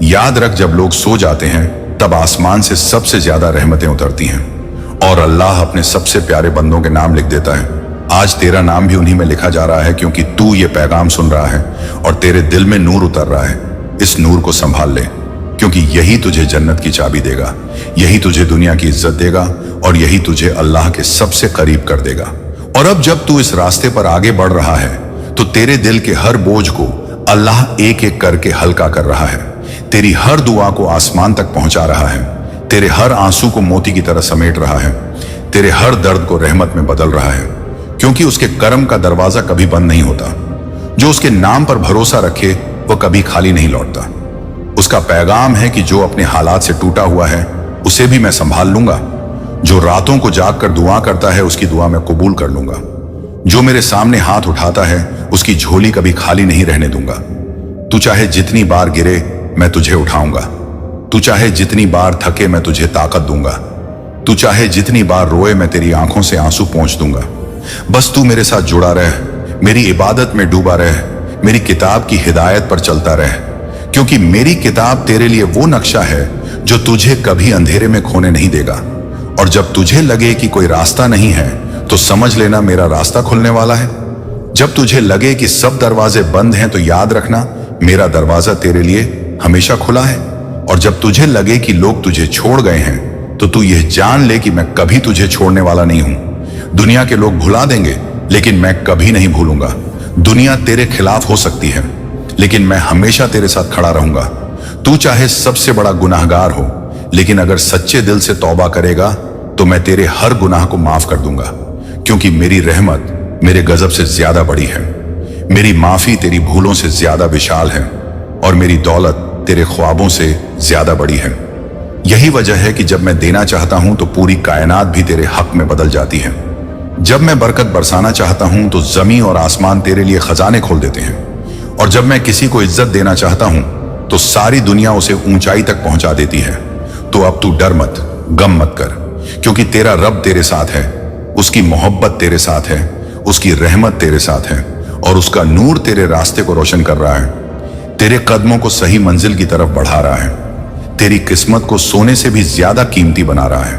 याद रख, जब लोग सो जाते हैं तब आसमान से सबसे ज्यादा रहमतें उतरती हैं और अल्लाह अपने सबसे प्यारे बंदों के नाम लिख देता है। आज तेरा नाम भी उन्हीं में लिखा जा रहा है, क्योंकि तू ये पैगाम सुन रहा है और तेरे दिल में नूर उतर रहा है। इस नूर को संभाल ले, क्योंकि यही तुझे जन्नत की चाबी देगा, यही तुझे दुनिया की इज्जत देगा और यही तुझे अल्लाह के सबसे करीब कर देगा। और अब जब तू इस रास्ते पर आगे बढ़ रहा है तो तेरे दिल के हर बोझ को अल्लाह एक एक करके हल्का कर रहा है। तेरी हर दुआ को आसमान तक पहुंचा रहा है, तेरे हर आंसू को मोती की तरह समेट रहा है, तेरे हर दर्द को रहमत में बदल रहा है, क्योंकि उसके करम का दरवाजा कभी बंद नहीं होता। जो उसके नाम पर भरोसा रखे वह कभी खाली नहीं लौटता। उसका पैगाम है कि जो अपने हालात से टूटा हुआ है उसे भी मैं संभाल लूंगा। जो रातों को जाग कर दुआ करता है उसकी दुआ मैं कबूल कर लूंगा। जो मेरे सामने हाथ उठाता है उसकी झोली कभी खाली नहीं रहने दूंगा। तू चाहे जितनी बार गिरे मैं तुझे उठाऊंगा, तू चाहे जितनी बार थके मैं तुझे ताकत दूंगा, तू चाहे जितनी बार रोए मैं तेरी आंखों से आंसू पोंछ दूंगा। बस तू मेरे साथ जुड़ा रह, मेरी इबादत में डूबा रह, मेरी किताब की हिदायत पर चलता रह, क्योंकि मेरी किताब तेरे लिए वो नक्शा है जो तुझे कभी अंधेरे में खोने नहीं देगा। और जब तुझे लगे कि कोई रास्ता नहीं है तो समझ लेना मेरा रास्ता खुलने वाला है। जब तुझे लगे कि सब दरवाजे बंद हैं तो याद रखना मेरा दरवाजा तेरे लिए हमेशा खुला है। और जब तुझे लगे कि लोग तुझे छोड़ गए हैं तो तू यह जान ले कि मैं कभी तुझे छोड़ने वाला नहीं हूं। दुनिया के लोग भुला देंगे लेकिन मैं कभी नहीं भूलूंगा। दुनिया तेरे खिलाफ हो सकती है लेकिन मैं हमेशा तेरे साथ खड़ा रहूंगा। तू चाहे सबसे बड़ा गुनाहगार हो, लेकिन अगर सच्चे दिल से तौबा करेगा तो मैं तेरे हर गुनाह को माफ कर दूंगा, क्योंकि मेरी रहमत मेरे गजब से ज्यादा बड़ी है। मेरी माफी तेरी भूलों से ज्यादा विशाल है और मेरी दौलत तेरे ख्वाबों से ज्यादा बड़ी है। यही वजह है कि जब मैं देना चाहता हूं तो पूरी कायनात भी तेरे हक में बदल जाती है। जब मैं बरकत बरसाना चाहता हूं तो जमीन और आसमान तेरे लिए खजाने खोल देते हैं। और जब मैं किसी को इज्जत देना चाहता हूं तो सारी दुनिया उसे ऊंचाई तक पहुंचा देती है। तो अब तू डर मत, गम मत कर, क्योंकि तेरा रब तेरे साथ है, उसकी मोहब्बत तेरे साथ है, उसकी रहमत तेरे साथ है और उसका नूर तेरे रास्ते को रोशन कर रहा है। तेरे कदमों को सही मंजिल की तरफ बढ़ा रहा है, तेरी किस्मत को सोने से भी ज्यादा कीमती बना रहा है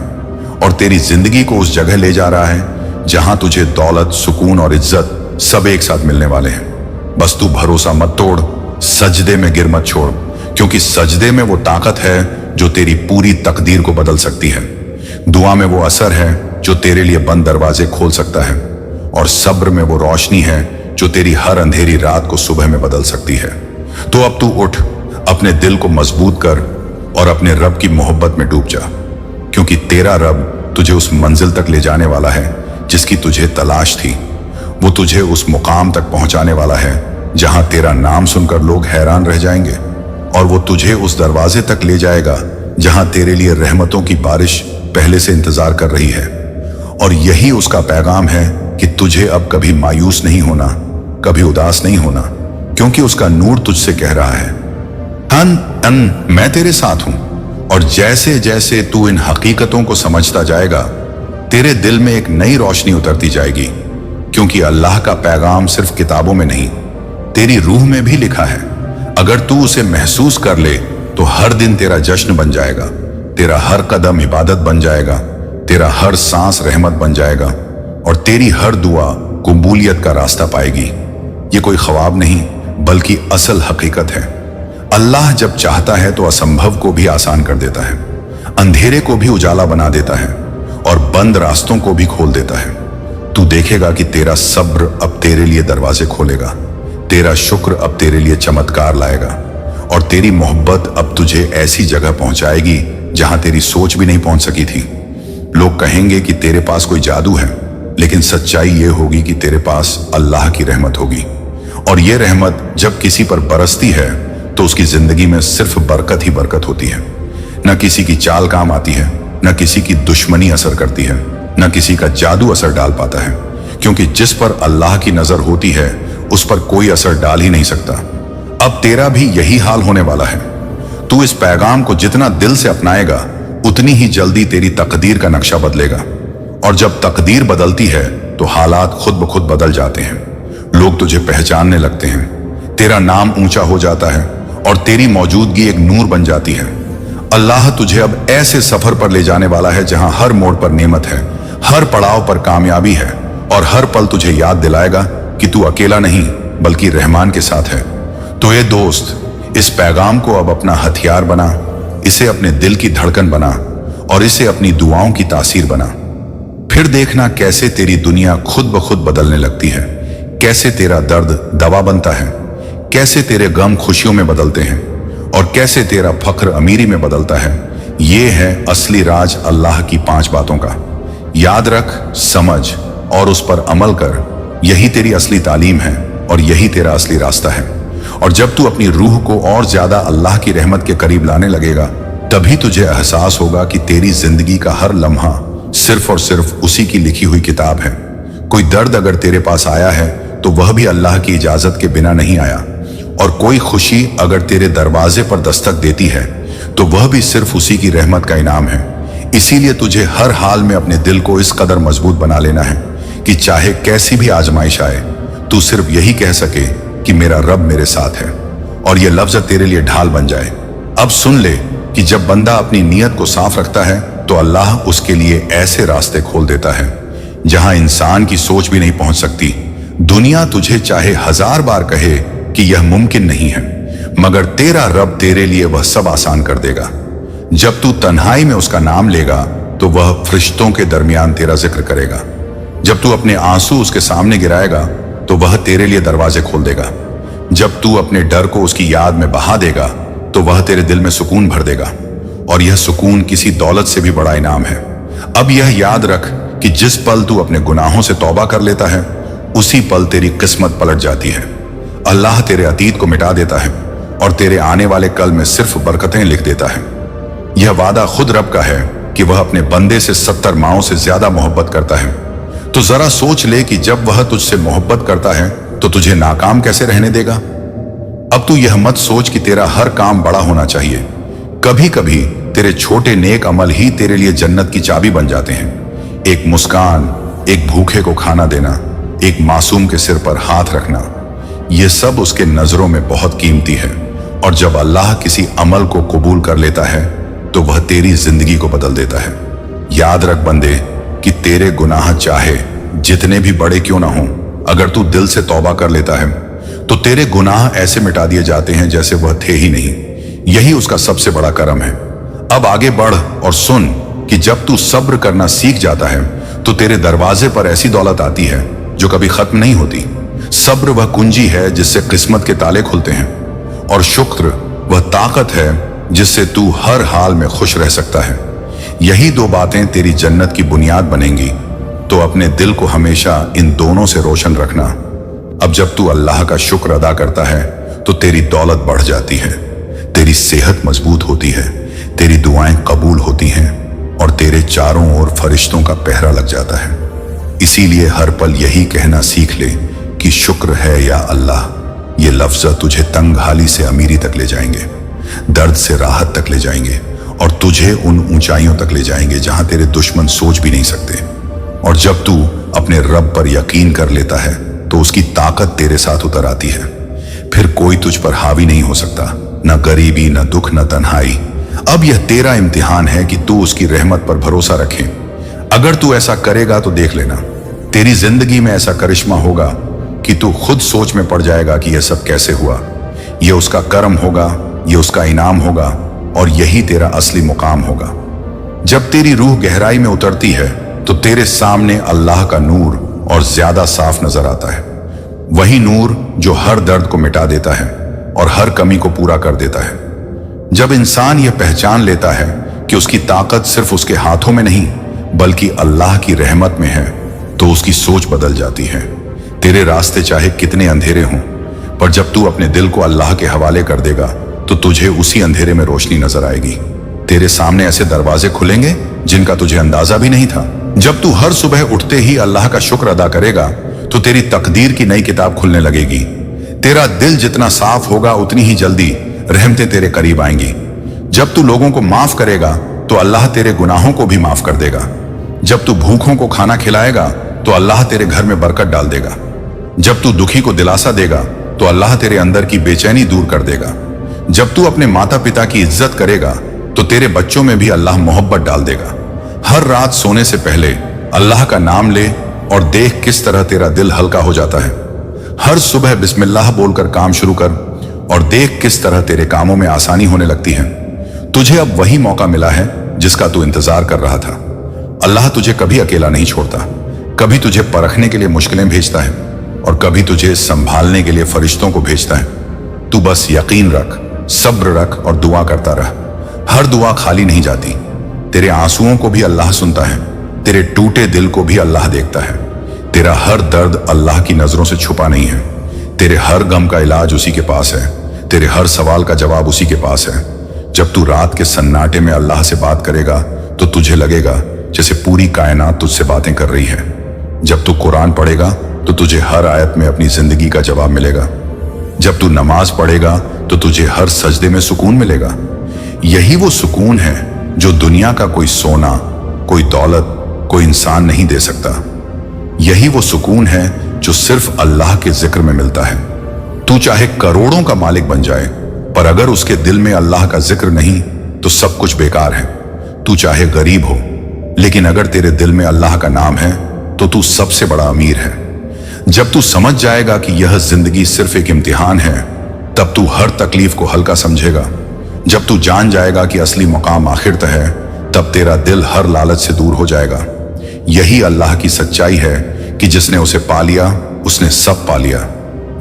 और तेरी जिंदगी को उस जगह ले जा रहा है जहां तुझे दौलत, सुकून और इज्जत सब एक साथ मिलने वाले हैं। बस तू भरोसा मत तोड़, सजदे में गिर मत छोड़, क्योंकि सजदे में वो ताकत है जो तेरी पूरी तकदीर को बदल सकती है। दुआ में वो असर है जो तेरे लिए बंद दरवाजे खोल सकता है और सब्र में वो रोशनी है जो तेरी हर अंधेरी रात को सुबह में बदल सकती है। तो अब तू उठ, अपने दिल को मजबूत कर और अपने रब की मोहब्बत में डूब जा, क्योंकि तेरा रब तुझे उस मंजिल तक ले जाने वाला है जिसकी तुझे तलाश थी। वो तुझे उस मुकाम तक पहुंचाने वाला है जहां तेरा नाम सुनकर लोग हैरान रह जाएंगे, और वो तुझे उस दरवाजे तक ले जाएगा जहां तेरे लिए रहमतों की बारिश पहले से इंतजार कर रही है। और यही उसका पैगाम है कि तुझे अब कभी मायूस नहीं होना, कभी उदास नहीं होना, क्योंकि उसका नूर तुझसे कह रहा है, मैं तेरे साथ हूं। और जैसे जैसे तू इन हकीकतों को समझता जाएगा, तेरे दिल में एक नई रोशनी उतरती जाएगी, क्योंकि अल्लाह का पैगाम सिर्फ किताबों में नहीं, तेरी रूह में भी लिखा है। अगर तू उसे महसूस कर ले तो हर दिन तेरा जश्न बन जाएगा, तेरा हर कदम इबादत बन जाएगा, तेरा हर सांस रहमत बन जाएगा, और तेरी हर दुआ कबूलियत का रास्ता पाएगी। ये कोई ख्वाब नहीं बल्कि असल हकीकत है। अल्लाह जब चाहता है तो असंभव को भी आसान कर देता है, अंधेरे को भी उजाला बना देता है, और बंद रास्तों को भी खोल देता है। तू देखेगा कि तेरा सब्र अब तेरे लिए दरवाजे खोलेगा, तेरा शुक्र अब तेरे लिए चमत्कार लाएगा, और तेरी मोहब्बत अब तुझे ऐसी जगह पहुंचाएगी जहां तेरी सोच भी नहीं पहुंच सकी थी। लोग कहेंगे कि तेरे पास कोई जादू है, लेकिन सच्चाई ये होगी कि तेरे पास अल्लाह की रहमत होगी। और ये रहमत जब किसी पर बरसती है तो उसकी जिंदगी में सिर्फ बरकत ही बरकत होती है। न किसी की चाल काम आती है, न किसी की दुश्मनी असर करती है, न किसी का जादू असर डाल पाता है, क्योंकि जिस पर अल्लाह की नजर होती है उस पर कोई असर डाल ही नहीं सकता। अब तेरा भी यही हाल होने वाला है। तू इस पैगाम को जितना दिल से अपनाएगा, उतनी ही जल्दी तेरी तकदीर का नक्शा बदलेगा। और जब तकदीर बदलती है तो हालात खुद ब खुद बदल जाते हैं। लोग तुझे पहचानने लगते हैं, तेरा नाम ऊंचा हो जाता है, और तेरी मौजूदगी एक नूर बन जाती है। अल्लाह तुझे अब ऐसे सफर पर ले जाने वाला है जहां हर मोड़ पर नेमत है, हर पड़ाव पर कामयाबी है, और हर पल तुझे याद दिलाएगा कि तू अकेला नहीं बल्कि रहमान के साथ है। तो ये दोस्त, इस पैगाम को अब अपना हथियार बना, इसे अपने दिल की धड़कन बना, और इसे अपनी दुआओं की तासीर बना। फिर देखना कैसे तेरी दुनिया खुद ब खुद बदलने लगती है, कैसे तेरा दर्द दवा बनता है, कैसे तेरे गम खुशियों में बदलते हैं, और कैसे तेरा फख्र अमीरी में बदलता है। ये है असली राज अल्लाह की 5 बातों का। याद रख, समझ और उस पर अमल कर। यही तेरी असली तालीम है और यही तेरा असली रास्ता है। और जब तू अपनी रूह को और ज्यादा अल्लाह की रहमत के करीब लाने लगेगा, तभी तुझे एहसास होगा कि तेरी जिंदगी का हर लम्हा सिर्फ और सिर्फ उसी की लिखी हुई किताब है। कोई दर्द अगर तेरे पास आया है तो वह भी अल्लाह की इजाजत के बिना नहीं आया, और कोई खुशी अगर तेरे दरवाजे पर दस्तक देती है तो वह भी सिर्फ उसी की रहमत का इनाम है। इसीलिए तुझे हर हाल में अपने दिल को इस कदर मजबूत बना लेना है कि चाहे कैसी भी आजमाइश आए, तू सिर्फ यही कह सके कि मेरा रब मेरे साथ है, और यह लफ्ज तेरे लिए ढाल बन जाए। अब सुन ले कि जब बंदा अपनी नीयत को साफ रखता है तो अल्लाह उसके लिए ऐसे रास्ते खोल देता है जहां इंसान की सोच भी नहीं पहुंच सकती। दुनिया तुझे चाहे 1000 बार कहे कि यह मुमकिन नहीं है, मगर तेरा रब तेरे लिए वह सब आसान कर देगा। जब तू तन्हाई में उसका नाम लेगा तो वह फरिश्तों के दरमियान तेरा जिक्र करेगा। जब तू अपने आंसू उसके सामने गिराएगा तो वह तेरे लिए दरवाजे खोल देगा। जब तू अपने डर को उसकी याद में बहा देगा तो वह तेरे दिल में सुकून भर देगा, और यह सुकून किसी दौलत से भी बड़ा इनाम है। अब यह याद रख कि जिस पल तू अपने गुनाहों से तौबा कर लेता है, उसी पल तेरी किस्मत पलट जाती है। अल्लाह तेरे अतीत को मिटा देता है और तेरे आने वाले कल में सिर्फ बरकतें लिख देता है। यह वादा खुद रब का है कि वह अपने बंदे से 70 माओं से ज्यादा मोहब्बत करता है। तो जरा सोच ले कि जब वह तुझसे मोहब्बत करता है तो तुझे नाकाम कैसे रहने देगा। अब तू यह मत सोच कि तेरा हर काम बड़ा होना चाहिए। कभी कभी तेरे छोटे नेक अमल ही तेरे लिए जन्नत की चाबी बन जाते हैं। एक मुस्कान, एक भूखे को खाना देना, एक मासूम के सिर पर हाथ रखना, यह सब उसके नजरों में बहुत कीमती है। और जब अल्लाह किसी अमल को कबूल कर लेता है तो वह तेरी जिंदगी को बदल देता है। याद रख बंदे कि तेरे गुनाह चाहे जितने भी बड़े क्यों ना हों, अगर तू दिल से तौबा कर लेता है तो तेरे गुनाह ऐसे मिटा दिए जाते हैं जैसे वह थे ही नहीं। यही उसका सबसे बड़ा करम है। अब आगे बढ़ और सुन कि जब तू सब्र करना सीख जाता है तो तेरे दरवाजे पर ऐसी दौलत आती है जो कभी खत्म नहीं होती। सब्र वह कुंजी है जिससे किस्मत के ताले खुलते हैं, और शुक्र वह ताकत है जिससे तू हर हाल में खुश रह सकता है। यही 2 बातें तेरी जन्नत की बुनियाद बनेंगी। तो अपने दिल को हमेशा इन दोनों से रोशन रखना। अब जब तू अल्लाह का शुक्र अदा करता है तो तेरी दौलत बढ़ जाती है, तेरी सेहत मजबूत होती है, तेरी दुआएं कबूल होती हैं, और तेरे चारों ओर फरिश्तों का पहरा लग जाता है। इसीलिए हर पल यही कहना सीख ले कि शुक्र है या अल्लाह। ये लफ्ज़ तुझे तंग हाली से अमीरी तक ले जाएंगे, दर्द से राहत तक ले जाएंगे और तुझे उन ऊंचाइयों तक ले जाएंगे जहां तेरे दुश्मन सोच भी नहीं सकते। और जब तू अपने रब पर यकीन कर लेता है तो उसकी ताकत तेरे साथ उतर आती है। फिर कोई तुझ पर हावी नहीं हो सकता, न गरीबी, न दुख, न तन्हाई। अब यह तेरा इम्तिहान है कि तू उसकी रहमत पर भरोसा रखे। अगर तू ऐसा करेगा तो देख लेना, तेरी जिंदगी में ऐसा करिश्मा होगा कि तू खुद सोच में पड़ जाएगा कि यह सब कैसे हुआ। यह उसका कर्म होगा, यह उसका इनाम होगा और यही तेरा असली मुकाम होगा। जब तेरी रूह गहराई में उतरती है तो तेरे सामने अल्लाह का नूर और ज्यादा साफ नजर आता है। वही नूर जो हर दर्द को मिटा देता है और हर कमी को पूरा कर देता है। जब इंसान यह पहचान लेता है कि उसकी ताकत सिर्फ उसके हाथों में नहीं बल्कि अल्लाह की रहमत में है, तो उसकी सोच बदल जाती है। तेरे रास्ते चाहे कितने अंधेरे हों, पर जब तू अपने दिल को अल्लाह के हवाले कर देगा तो तुझे उसी अंधेरे में रोशनी नजर आएगी। तेरे सामने ऐसे दरवाजे खुलेंगे जिनका तुझे अंदाजा भी नहीं था। जब तू हर सुबह उठते ही अल्लाह का शुक्र अदा करेगा तो तेरी तकदीर की नई किताब खुलने लगेगी। तेरा दिल जितना साफ होगा उतनी ही जल्दी रहमतें तेरे करीब आएंगी। जब तू लोगों को माफ करेगा तो अल्लाह तेरे गुनाहों को भी माफ कर देगा। जब तू भूखों को खाना खिलाएगा तो अल्लाह तेरे घर में बरकत डाल देगा। जब तू दुखी को दिलासा देगा तो अल्लाह तेरे अंदर की बेचैनी दूर कर देगा। जब तू अपने माता पिता की इज्जत करेगा तो तेरे बच्चों में भी अल्लाह मोहब्बत डाल देगा। हर रात सोने से पहले अल्लाह का नाम ले और देख किस तरह तेरा दिल हल्का हो जाता है। हर सुबह बिस्मिल्लाह बोलकर काम शुरू कर और देख किस तरह तेरे कामों में आसानी होने लगती है। तुझे अब वही मौका मिला है जिसका तू इंतजार कर रहा था। अल्लाह तुझे कभी अकेला नहीं छोड़ता। कभी तुझे परखने के लिए मुश्किलें भेजता है और कभी तुझे संभालने के लिए फरिश्तों को भेजता है। तू बस यकीन रख, सब्र रख और दुआ करता रह। हर दुआ खाली नहीं जाती। तेरे आंसुओं को भी अल्लाह सुनता है, तेरे टूटे दिल को भी अल्लाह देखता है। तेरा हर दर्द अल्लाह की नजरों से छुपा नहीं है। तेरे हर गम का इलाज उसी के पास है। तेरे हर सवाल का जवाब उसी के पास है। जब तू रात के सन्नाटे में अल्लाह से बात करेगा तो तुझे लगेगा जैसे पूरी कायनात तुझसे बातें कर रही है। जब तू कुरान पढ़ेगा तो तुझे हर आयत में अपनी जिंदगी का जवाब मिलेगा। जब तू नमाज पढ़ेगा तो तुझे हर सजदे में सुकून मिलेगा। यही वो सुकून है जो दुनिया का कोई सोना, कोई दौलत, कोई इंसान नहीं दे सकता। यही वो सुकून है जो सिर्फ अल्लाह के जिक्र में मिलता है। तू चाहे करोड़ों का मालिक बन जाए, पर अगर उसके दिल में अल्लाह का जिक्र नहीं तो सब कुछ बेकार है। तू चाहे गरीब हो, लेकिन अगर तेरे दिल में अल्लाह का नाम है तो तू सबसे बड़ा अमीर है। जब तू समझ जाएगा कि यह जिंदगी सिर्फ एक इम्तिहान है, तब तू हर तकलीफ को हल्का समझेगा। जब तू जान जाएगा कि असली मुकाम आखिरत है, तब तेरा दिल हर लालच से दूर हो जाएगा। यही अल्लाह की सच्चाई है कि जिसने उसे पा लिया उसने सब पा लिया,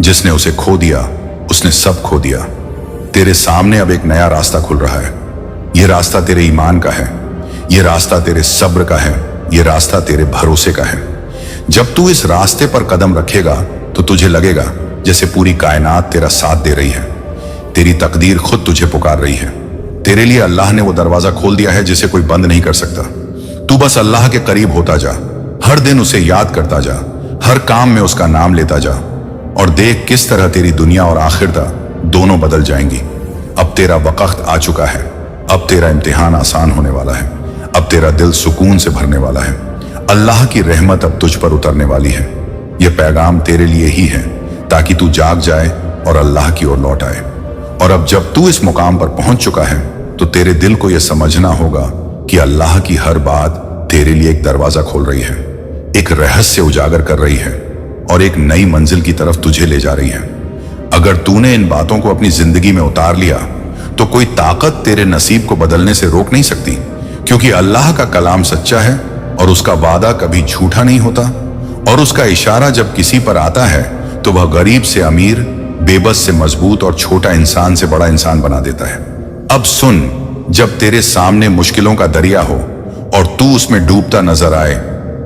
जिसने उसे खो दिया उसने सब खो दिया। तेरे सामने अब एक नया रास्ता खुल रहा है। यह रास्ता तेरे ईमान का है, यह रास्ता तेरे सब्र का है, यह रास्ता तेरे भरोसे का है। जब तू इस रास्ते पर कदम रखेगा तो तुझे लगेगा जैसे पूरी कायनात तेरा साथ दे रही है। तेरी तकदीर खुद तुझे पुकार रही है। तेरे लिए अल्लाह ने वो दरवाजा खोल दिया है जिसे कोई बंद नहीं कर सकता। तू बस अल्लाह के करीब होता जा, हर दिन उसे याद करता जा, हर काम में उसका नाम लेता जा और देख किस तरह तेरी दुनिया और आखिरत दोनों बदल जाएंगी। अब तेरा वक्त आ चुका है। अब तेरा इम्तिहान आसान होने वाला है। अब तेरा दिल सुकून से भरने वाला है। अल्लाह की रहमत अब तुझ पर उतरने वाली है। यह पैगाम तेरे लिए ही है ताकि तू जाग जाए और अल्लाह की ओर लौट आए। और अब जब तू इस मुकाम पर पहुंच चुका है तो तेरे दिल को यह समझना होगा कि अल्लाह की हर बात तेरे लिए एक दरवाजा खोल रही है, एक रहस्य उजागर कर रही है और एक नई मंजिल की तरफ तुझे ले जा रही है। अगर तूने इन बातों को अपनी जिंदगी में उतार लिया तो कोई ताकत तेरे नसीब को बदलने से रोक नहीं सकती, क्योंकि अल्लाह का कलाम सच्चा है और उसका वादा कभी झूठा नहीं होता। और उसका इशारा जब किसी पर आता है तो वह गरीब से अमीर, बेबस से मजबूत और छोटा इंसान से बड़ा इंसान बना देता है। अब सुन, जब तेरे सामने मुश्किलों का दरिया हो और तू उसमें डूबता नजर आए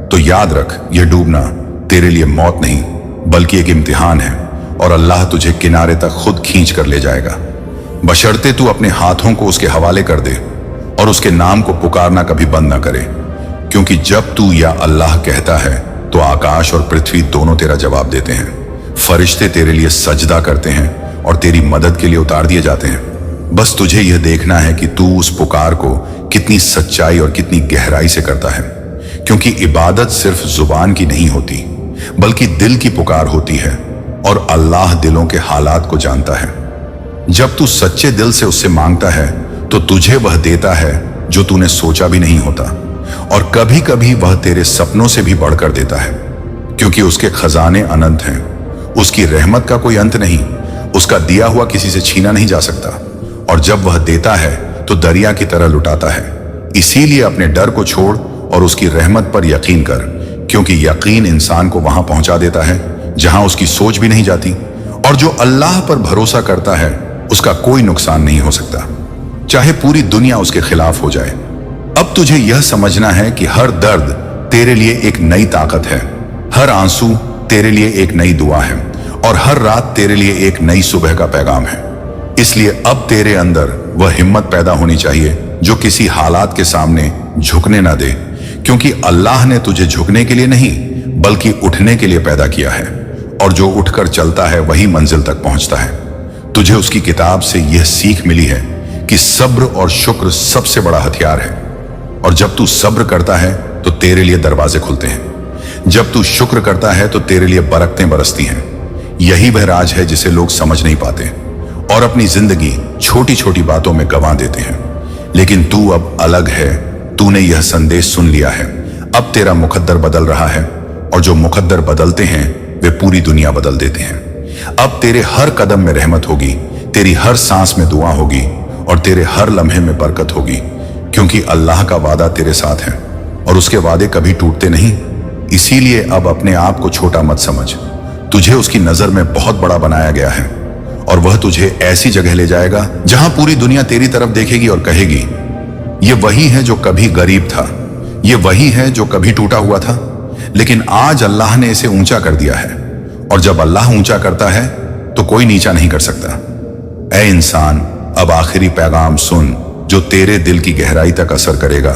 तो याद रख, यह डूबना तेरे लिए मौत नहीं बल्कि एक इम्तिहान है और अल्लाह तुझे किनारे तक खुद खींच कर ले जाएगा, बशर्ते तू अपने हाथों को उसके हवाले कर दे। और उसके नाम को पुकारना कभी बंद ना करे, क्योंकि जब तू या अल्लाह कहता है तो आकाश और पृथ्वी दोनों तेरा जवाब देते हैं। फरिश्ते तेरे लिए सजदा करते हैं और तेरी मदद के लिए उतार दिए जाते हैं। बस तुझे यह देखना है कि तू उस पुकार को कितनी सच्चाई और कितनी गहराई से करता है, क्योंकि इबादत सिर्फ जुबान की नहीं होती बल्कि दिल की पुकार होती है, और अल्लाह दिलों के हालात को जानता है। जब तू सच्चे दिल से उससे मांगता है तो तुझे वह देता है जो तूने सोचा भी नहीं होता, और कभी कभी वह तेरे सपनों से भी बढ़कर देता है, क्योंकि उसके खजाने अनंत हैं। उसकी रहमत का कोई अंत नहीं, उसका दिया हुआ किसी से छीना नहीं जा सकता, और जब वह देता है तो दरिया की तरह लुटाता है। इसीलिए अपने डर को छोड़ और उसकी रहमत पर यकीन कर, क्योंकि यकीन इंसान को वहां पहुंचा देता है जहां उसकी सोच भी नहीं जाती, और जो अल्लाह पर भरोसा करता है उसका कोई नुकसान नहीं हो सकता, चाहे पूरी दुनिया उसके खिलाफ हो जाए। अब तुझे यह समझना है कि हर दर्द तेरे लिए एक नई ताकत है, हर आंसू तेरे लिए एक नई दुआ है, और हर रात तेरे लिए एक नई सुबह का पैगाम है। इसलिए अब तेरे अंदर वह हिम्मत पैदा होनी चाहिए जो किसी हालात के सामने झुकने ना दे, क्योंकि अल्लाह ने तुझे झुकने के लिए नहीं बल्कि उठने के लिए पैदा किया है, और जो उठकर चलता है वही मंजिल तक पहुंचता है। तुझे उसकी किताब से यह सीख मिली है कि सब्र और शुक्र सबसे बड़ा हथियार है, और जब तू सब्र करता है तो तेरे लिए दरवाजे खुलते हैं, जब तू शुक्र करता है तो तेरे लिए बरकतें बरसती हैं। यही वह राज है जिसे लोग समझ नहीं पाते और अपनी जिंदगी छोटी छोटी बातों में गंवा देते हैं। लेकिन तू अब अलग है, तूने यह संदेश सुन लिया है। अब तेरा मुकद्दर बदल रहा है, और जो मुकद्दर बदलते हैं वे पूरी दुनिया बदल देते हैं। अब तेरे हर कदम में रहमत होगी, तेरी हर सांस में दुआ होगी, और तेरे हर लम्हे में बरकत होगी, क्योंकि अल्लाह का वादा तेरे साथ है और उसके वादे कभी टूटते नहीं। इसीलिए अब अपने आप को छोटा मत समझ, तुझे उसकी नजर में बहुत बड़ा बनाया गया है, और वह तुझे ऐसी जगह ले जाएगा जहां पूरी दुनिया तेरी तरफ देखेगी और कहेगी, ये वही है जो कभी गरीब था, ये वही है जो कभी टूटा हुआ था, लेकिन आज अल्लाह ने इसे ऊंचा कर दिया है। और जब अल्लाह ऊंचा करता है तो कोई नीचा नहीं कर सकता। ऐ इंसान, अब आखिरी पैगाम सुन जो तेरे दिल की गहराई तक असर करेगा,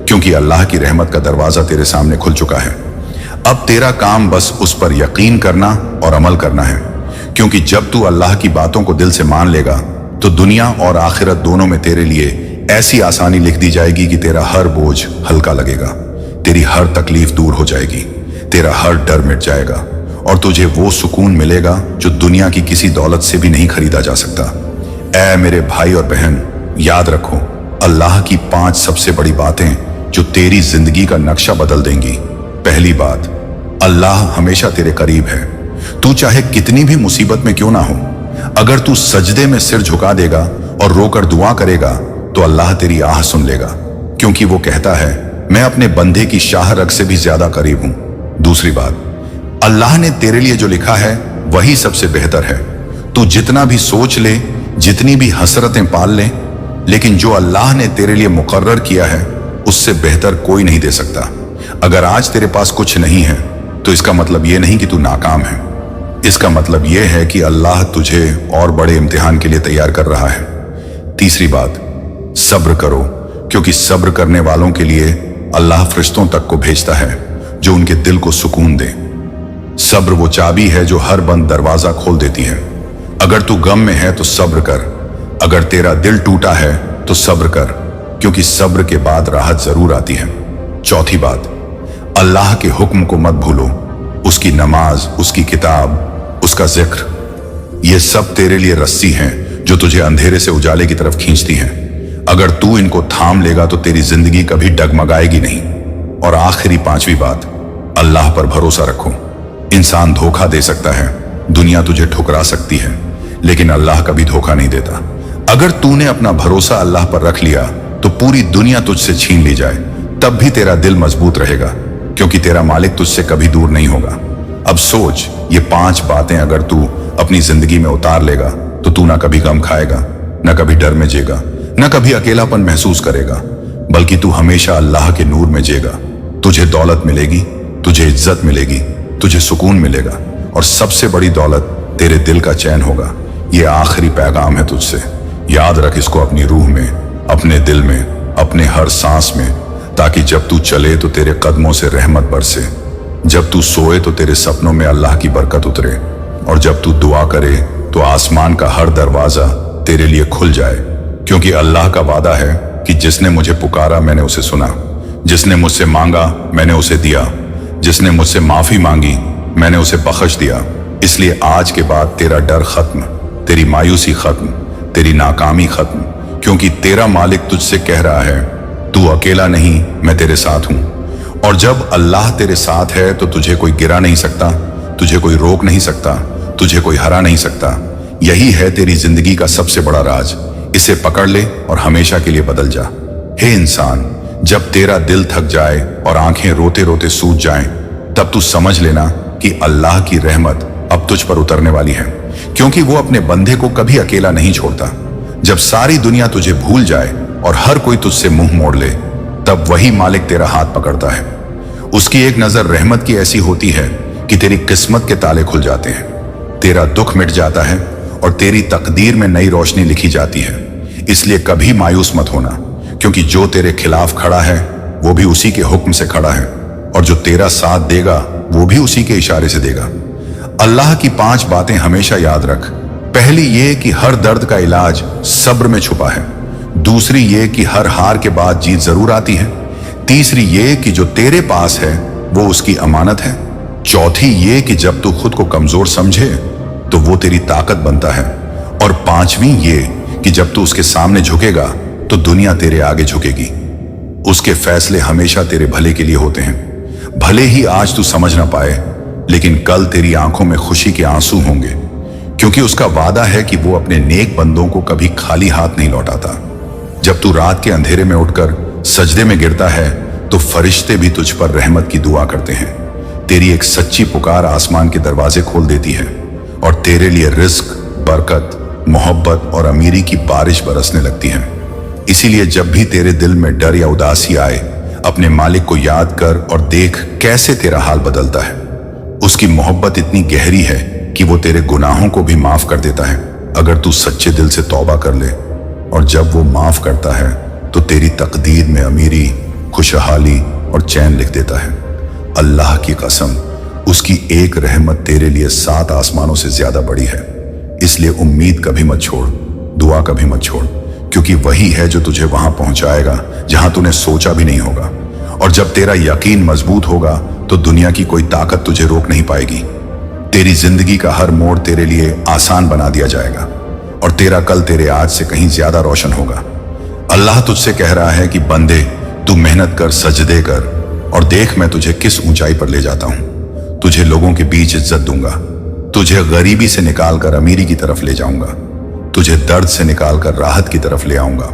क्योंकि अल्लाह की रहमत का दरवाजा तेरे सामने खुल चुका है। अब तेरा काम बस उस पर यकीन करना और अमल करना है, क्योंकि जब तू अल्लाह की बातों को दिल से मान लेगा तो दुनिया और आखिरत दोनों में तेरे लिए ऐसी आसानी लिख दी जाएगी कि तेरा हर बोझ हल्का लगेगा, तेरी हर तकलीफ दूर हो जाएगी, तेरा हर डर मिट जाएगा, और तुझे वो सुकून मिलेगा जो दुनिया की किसी दौलत से भी नहीं खरीदा जा सकता। ऐ मेरे भाई और बहन, याद रखो अल्लाह की 5 सबसे बड़ी बातें जो तेरी जिंदगी का नक्शा बदल देंगी। पहली बात, अल्लाह हमेशा तेरे करीब है। तू चाहे कितनी भी मुसीबत में क्यों ना हो, अगर तू सजदे में सिर झुका देगा और रोकर दुआ करेगा तो अल्लाह तेरी आह सुन लेगा, क्योंकि वो कहता है मैं अपने बंदे की शाह रग से भी ज्यादा करीब हूं। दूसरी बात, अल्लाह ने तेरे लिए जो लिखा है वही सबसे बेहतर है। तू जितना भी सोच ले, जितनी भी हसरतें पाल ले, लेकिन जो अल्लाह ने तेरे लिए मुकर्रर किया है उससे बेहतर कोई नहीं दे सकता। अगर आज तेरे पास कुछ नहीं है तो इसका मतलब यह नहीं कि तू नाकाम है, इसका मतलब यह है कि अल्लाह तुझे और बड़े इम्तिहान के लिए तैयार कर रहा है। तीसरी बात, सब्र करो, क्योंकि सब्र करने वालों के लिए अल्लाह फरिश्तों तक को भेजता है जो उनके दिल को सुकून दे। सब्र वो चाबी है जो हर बंद दरवाजा खोल देती है। अगर तू गम में है तो सब्र कर, अगर तेरा दिल टूटा है तो सब्र कर, क्योंकि सब्र के बाद राहत जरूर आती है। चौथी बात, अल्लाह के हुक्म को मत भूलो, उसकी नमाज, उसकी किताब, उसका जिक्र, ये सब तेरे लिए रस्सी हैं जो तुझे अंधेरे से उजाले की तरफ खींचती हैं। अगर तू इनको थाम लेगा तो तेरी जिंदगी कभी डगमगाएगी नहीं। और आखिरी 5वीं बात, अल्लाह पर भरोसा रखो। इंसान धोखा दे सकता है, दुनिया तुझे ठुकरा सकती है, लेकिन अल्लाह कभी धोखा नहीं देता। अगर तूने अपना भरोसा अल्लाह पर रख लिया तो पूरी दुनिया तुझसे छीन ली जाए तब भी तेरा दिल मजबूत रहेगा, क्योंकि तेरा मालिक तुझसे कभी दूर नहीं होगा। अब सोच, ये 5 बातें अगर तू अपनी जिंदगी में उतार लेगा तो तू ना कभी गम खाएगा, ना कभी डर में जेगा, ना कभी अकेलापन महसूस करेगा, बल्कि तू हमेशा अल्लाह के नूर में जेगा। तुझे दौलत मिलेगी, तुझे इज्जत मिलेगी, तुझे सुकून मिलेगा, और सबसे बड़ी दौलत तेरे दिल का चैन होगा। ये आखिरी पैगाम है तुझसे, याद रख इसको अपनी रूह में, अपने दिल में अपने हर सांस में, ताकि जब तू चले तो तेरे कदमों से रहमत बरसे, जब तू सोए तो तेरे सपनों में अल्लाह की बरकत उतरे, और जब तू दुआ करे तो आसमान का हर दरवाजा तेरे लिए खुल जाए। क्योंकि अल्लाह का वादा है कि जिसने मुझे पुकारा मैंने उसे सुना, जिसने मुझसे मांगा मैंने उसे दिया, जिसने मुझसे माफी मांगी मैंने उसे बख्श दिया। इसलिए आज के बाद तेरा डर खत्म, तेरी मायूसी खत्म, तेरी नाकामी खत्म, क्योंकि तेरा मालिक तुझसे कह रहा है तू अकेला नहीं, मैं तेरे साथ हूं। और जब अल्लाह तेरे साथ है तो तुझे कोई गिरा नहीं सकता, तुझे कोई रोक नहीं सकता, तुझे कोई हरा नहीं सकता। यही है तेरी जिंदगी का सबसे बड़ा राज। इसे पकड़ ले और हमेशा के लिए बदल जा। हे इंसान, जब तेरा दिल थक जाए और आंखें रोते रोते सूज जाएं, तब तू समझ लेना कि अल्लाह की रहमत अब तुझ पर उतरने वाली है, क्योंकि वो अपने बंदे को कभी अकेला नहीं छोड़ता। जब सारी दुनिया तुझे भूल जाए और हर कोई तुझसे मुंह मोड़ ले, तब वही मालिक तेरा हाथ पकड़ता है। उसकी एक नजर रहमत की ऐसी होती है कि तेरी किस्मत के ताले खुल जाते हैं, तेरा दुख मिट जाता है और तेरी तकदीर में नई रोशनी लिखी जाती है। इसलिए कभी मायूस मत होना, क्योंकि जो तेरे खिलाफ खड़ा है वो भी उसी के हुक्म से खड़ा है, और जो तेरा साथ देगा वो भी उसी के इशारे से देगा। अल्लाह की 5 बातें हमेशा याद रख। पहली ये कि हर दर्द का इलाज सब्र में छुपा है। दूसरी ये कि हर हार के बाद जीत जरूर आती है। तीसरी ये कि जो तेरे पास है वो उसकी अमानत है। चौथी ये कि जब तू खुद को कमजोर समझे तो वो तेरी ताकत बनता है। और पांचवी ये कि जब तू उसके सामने झुकेगा तो दुनिया तेरे आगे झुकेगी। उसके फैसले हमेशा तेरे भले के लिए होते हैं। भले ही आज तू समझ ना पाए, लेकिन कल तेरी आंखों में खुशी के आंसू होंगे, क्योंकि उसका वादा है कि वो अपने नेक बंदों को कभी खाली हाथ नहीं लौटाता। जब तू रात के अंधेरे में उठकर सजदे में गिरता है तो फरिश्ते भी तुझ पर रहमत की दुआ करते हैं। तेरी एक सच्ची पुकार आसमान के दरवाजे खोल देती है और तेरे लिए रिस्क, बरकत, मोहब्बत और अमीरी की बारिश बरसने लगती है। इसीलिए जब भी तेरे दिल में डर या उदासी आए, अपने मालिक को याद कर और देख कैसे तेरा हाल बदलता है। उसकी मोहब्बत इतनी गहरी है कि वो तेरे गुनाहों को भी माफ कर देता है, अगर तू सच्चे दिल से तौबा कर ले। और जब वो माफ करता है तो तेरी तकदीर में अमीरी, खुशहाली और चैन लिख देता है। अल्लाह की कसम, उसकी एक रहमत तेरे लिए 7 आसमानों से ज्यादा बड़ी है। इसलिए उम्मीद कभी मत छोड़, दुआ कभी मत छोड़, क्योंकि वही है जो तुझे वहां पहुंचाएगा जहां तूने सोचा भी नहीं होगा। और जब तेरा यकीन मजबूत होगा तो दुनिया की कोई ताकत तुझे रोक नहीं पाएगी। तेरी जिंदगी का हर मोड़ तेरे लिए आसान बना दिया जाएगा और तेरा कल तेरे आज से कहीं ज्यादा रोशन होगा। अल्लाह तुझसे कह रहा है कि बंदे, तू मेहनत कर, सजदे कर, और देख मैं तुझे किस ऊंचाई पर ले जाता हूं। तुझे लोगों के बीच इज्जत दूंगा, तुझे गरीबी से निकालकर अमीरी की तरफ ले जाऊंगा, तुझे दर्द से निकालकर राहत की तरफ ले आऊंगा।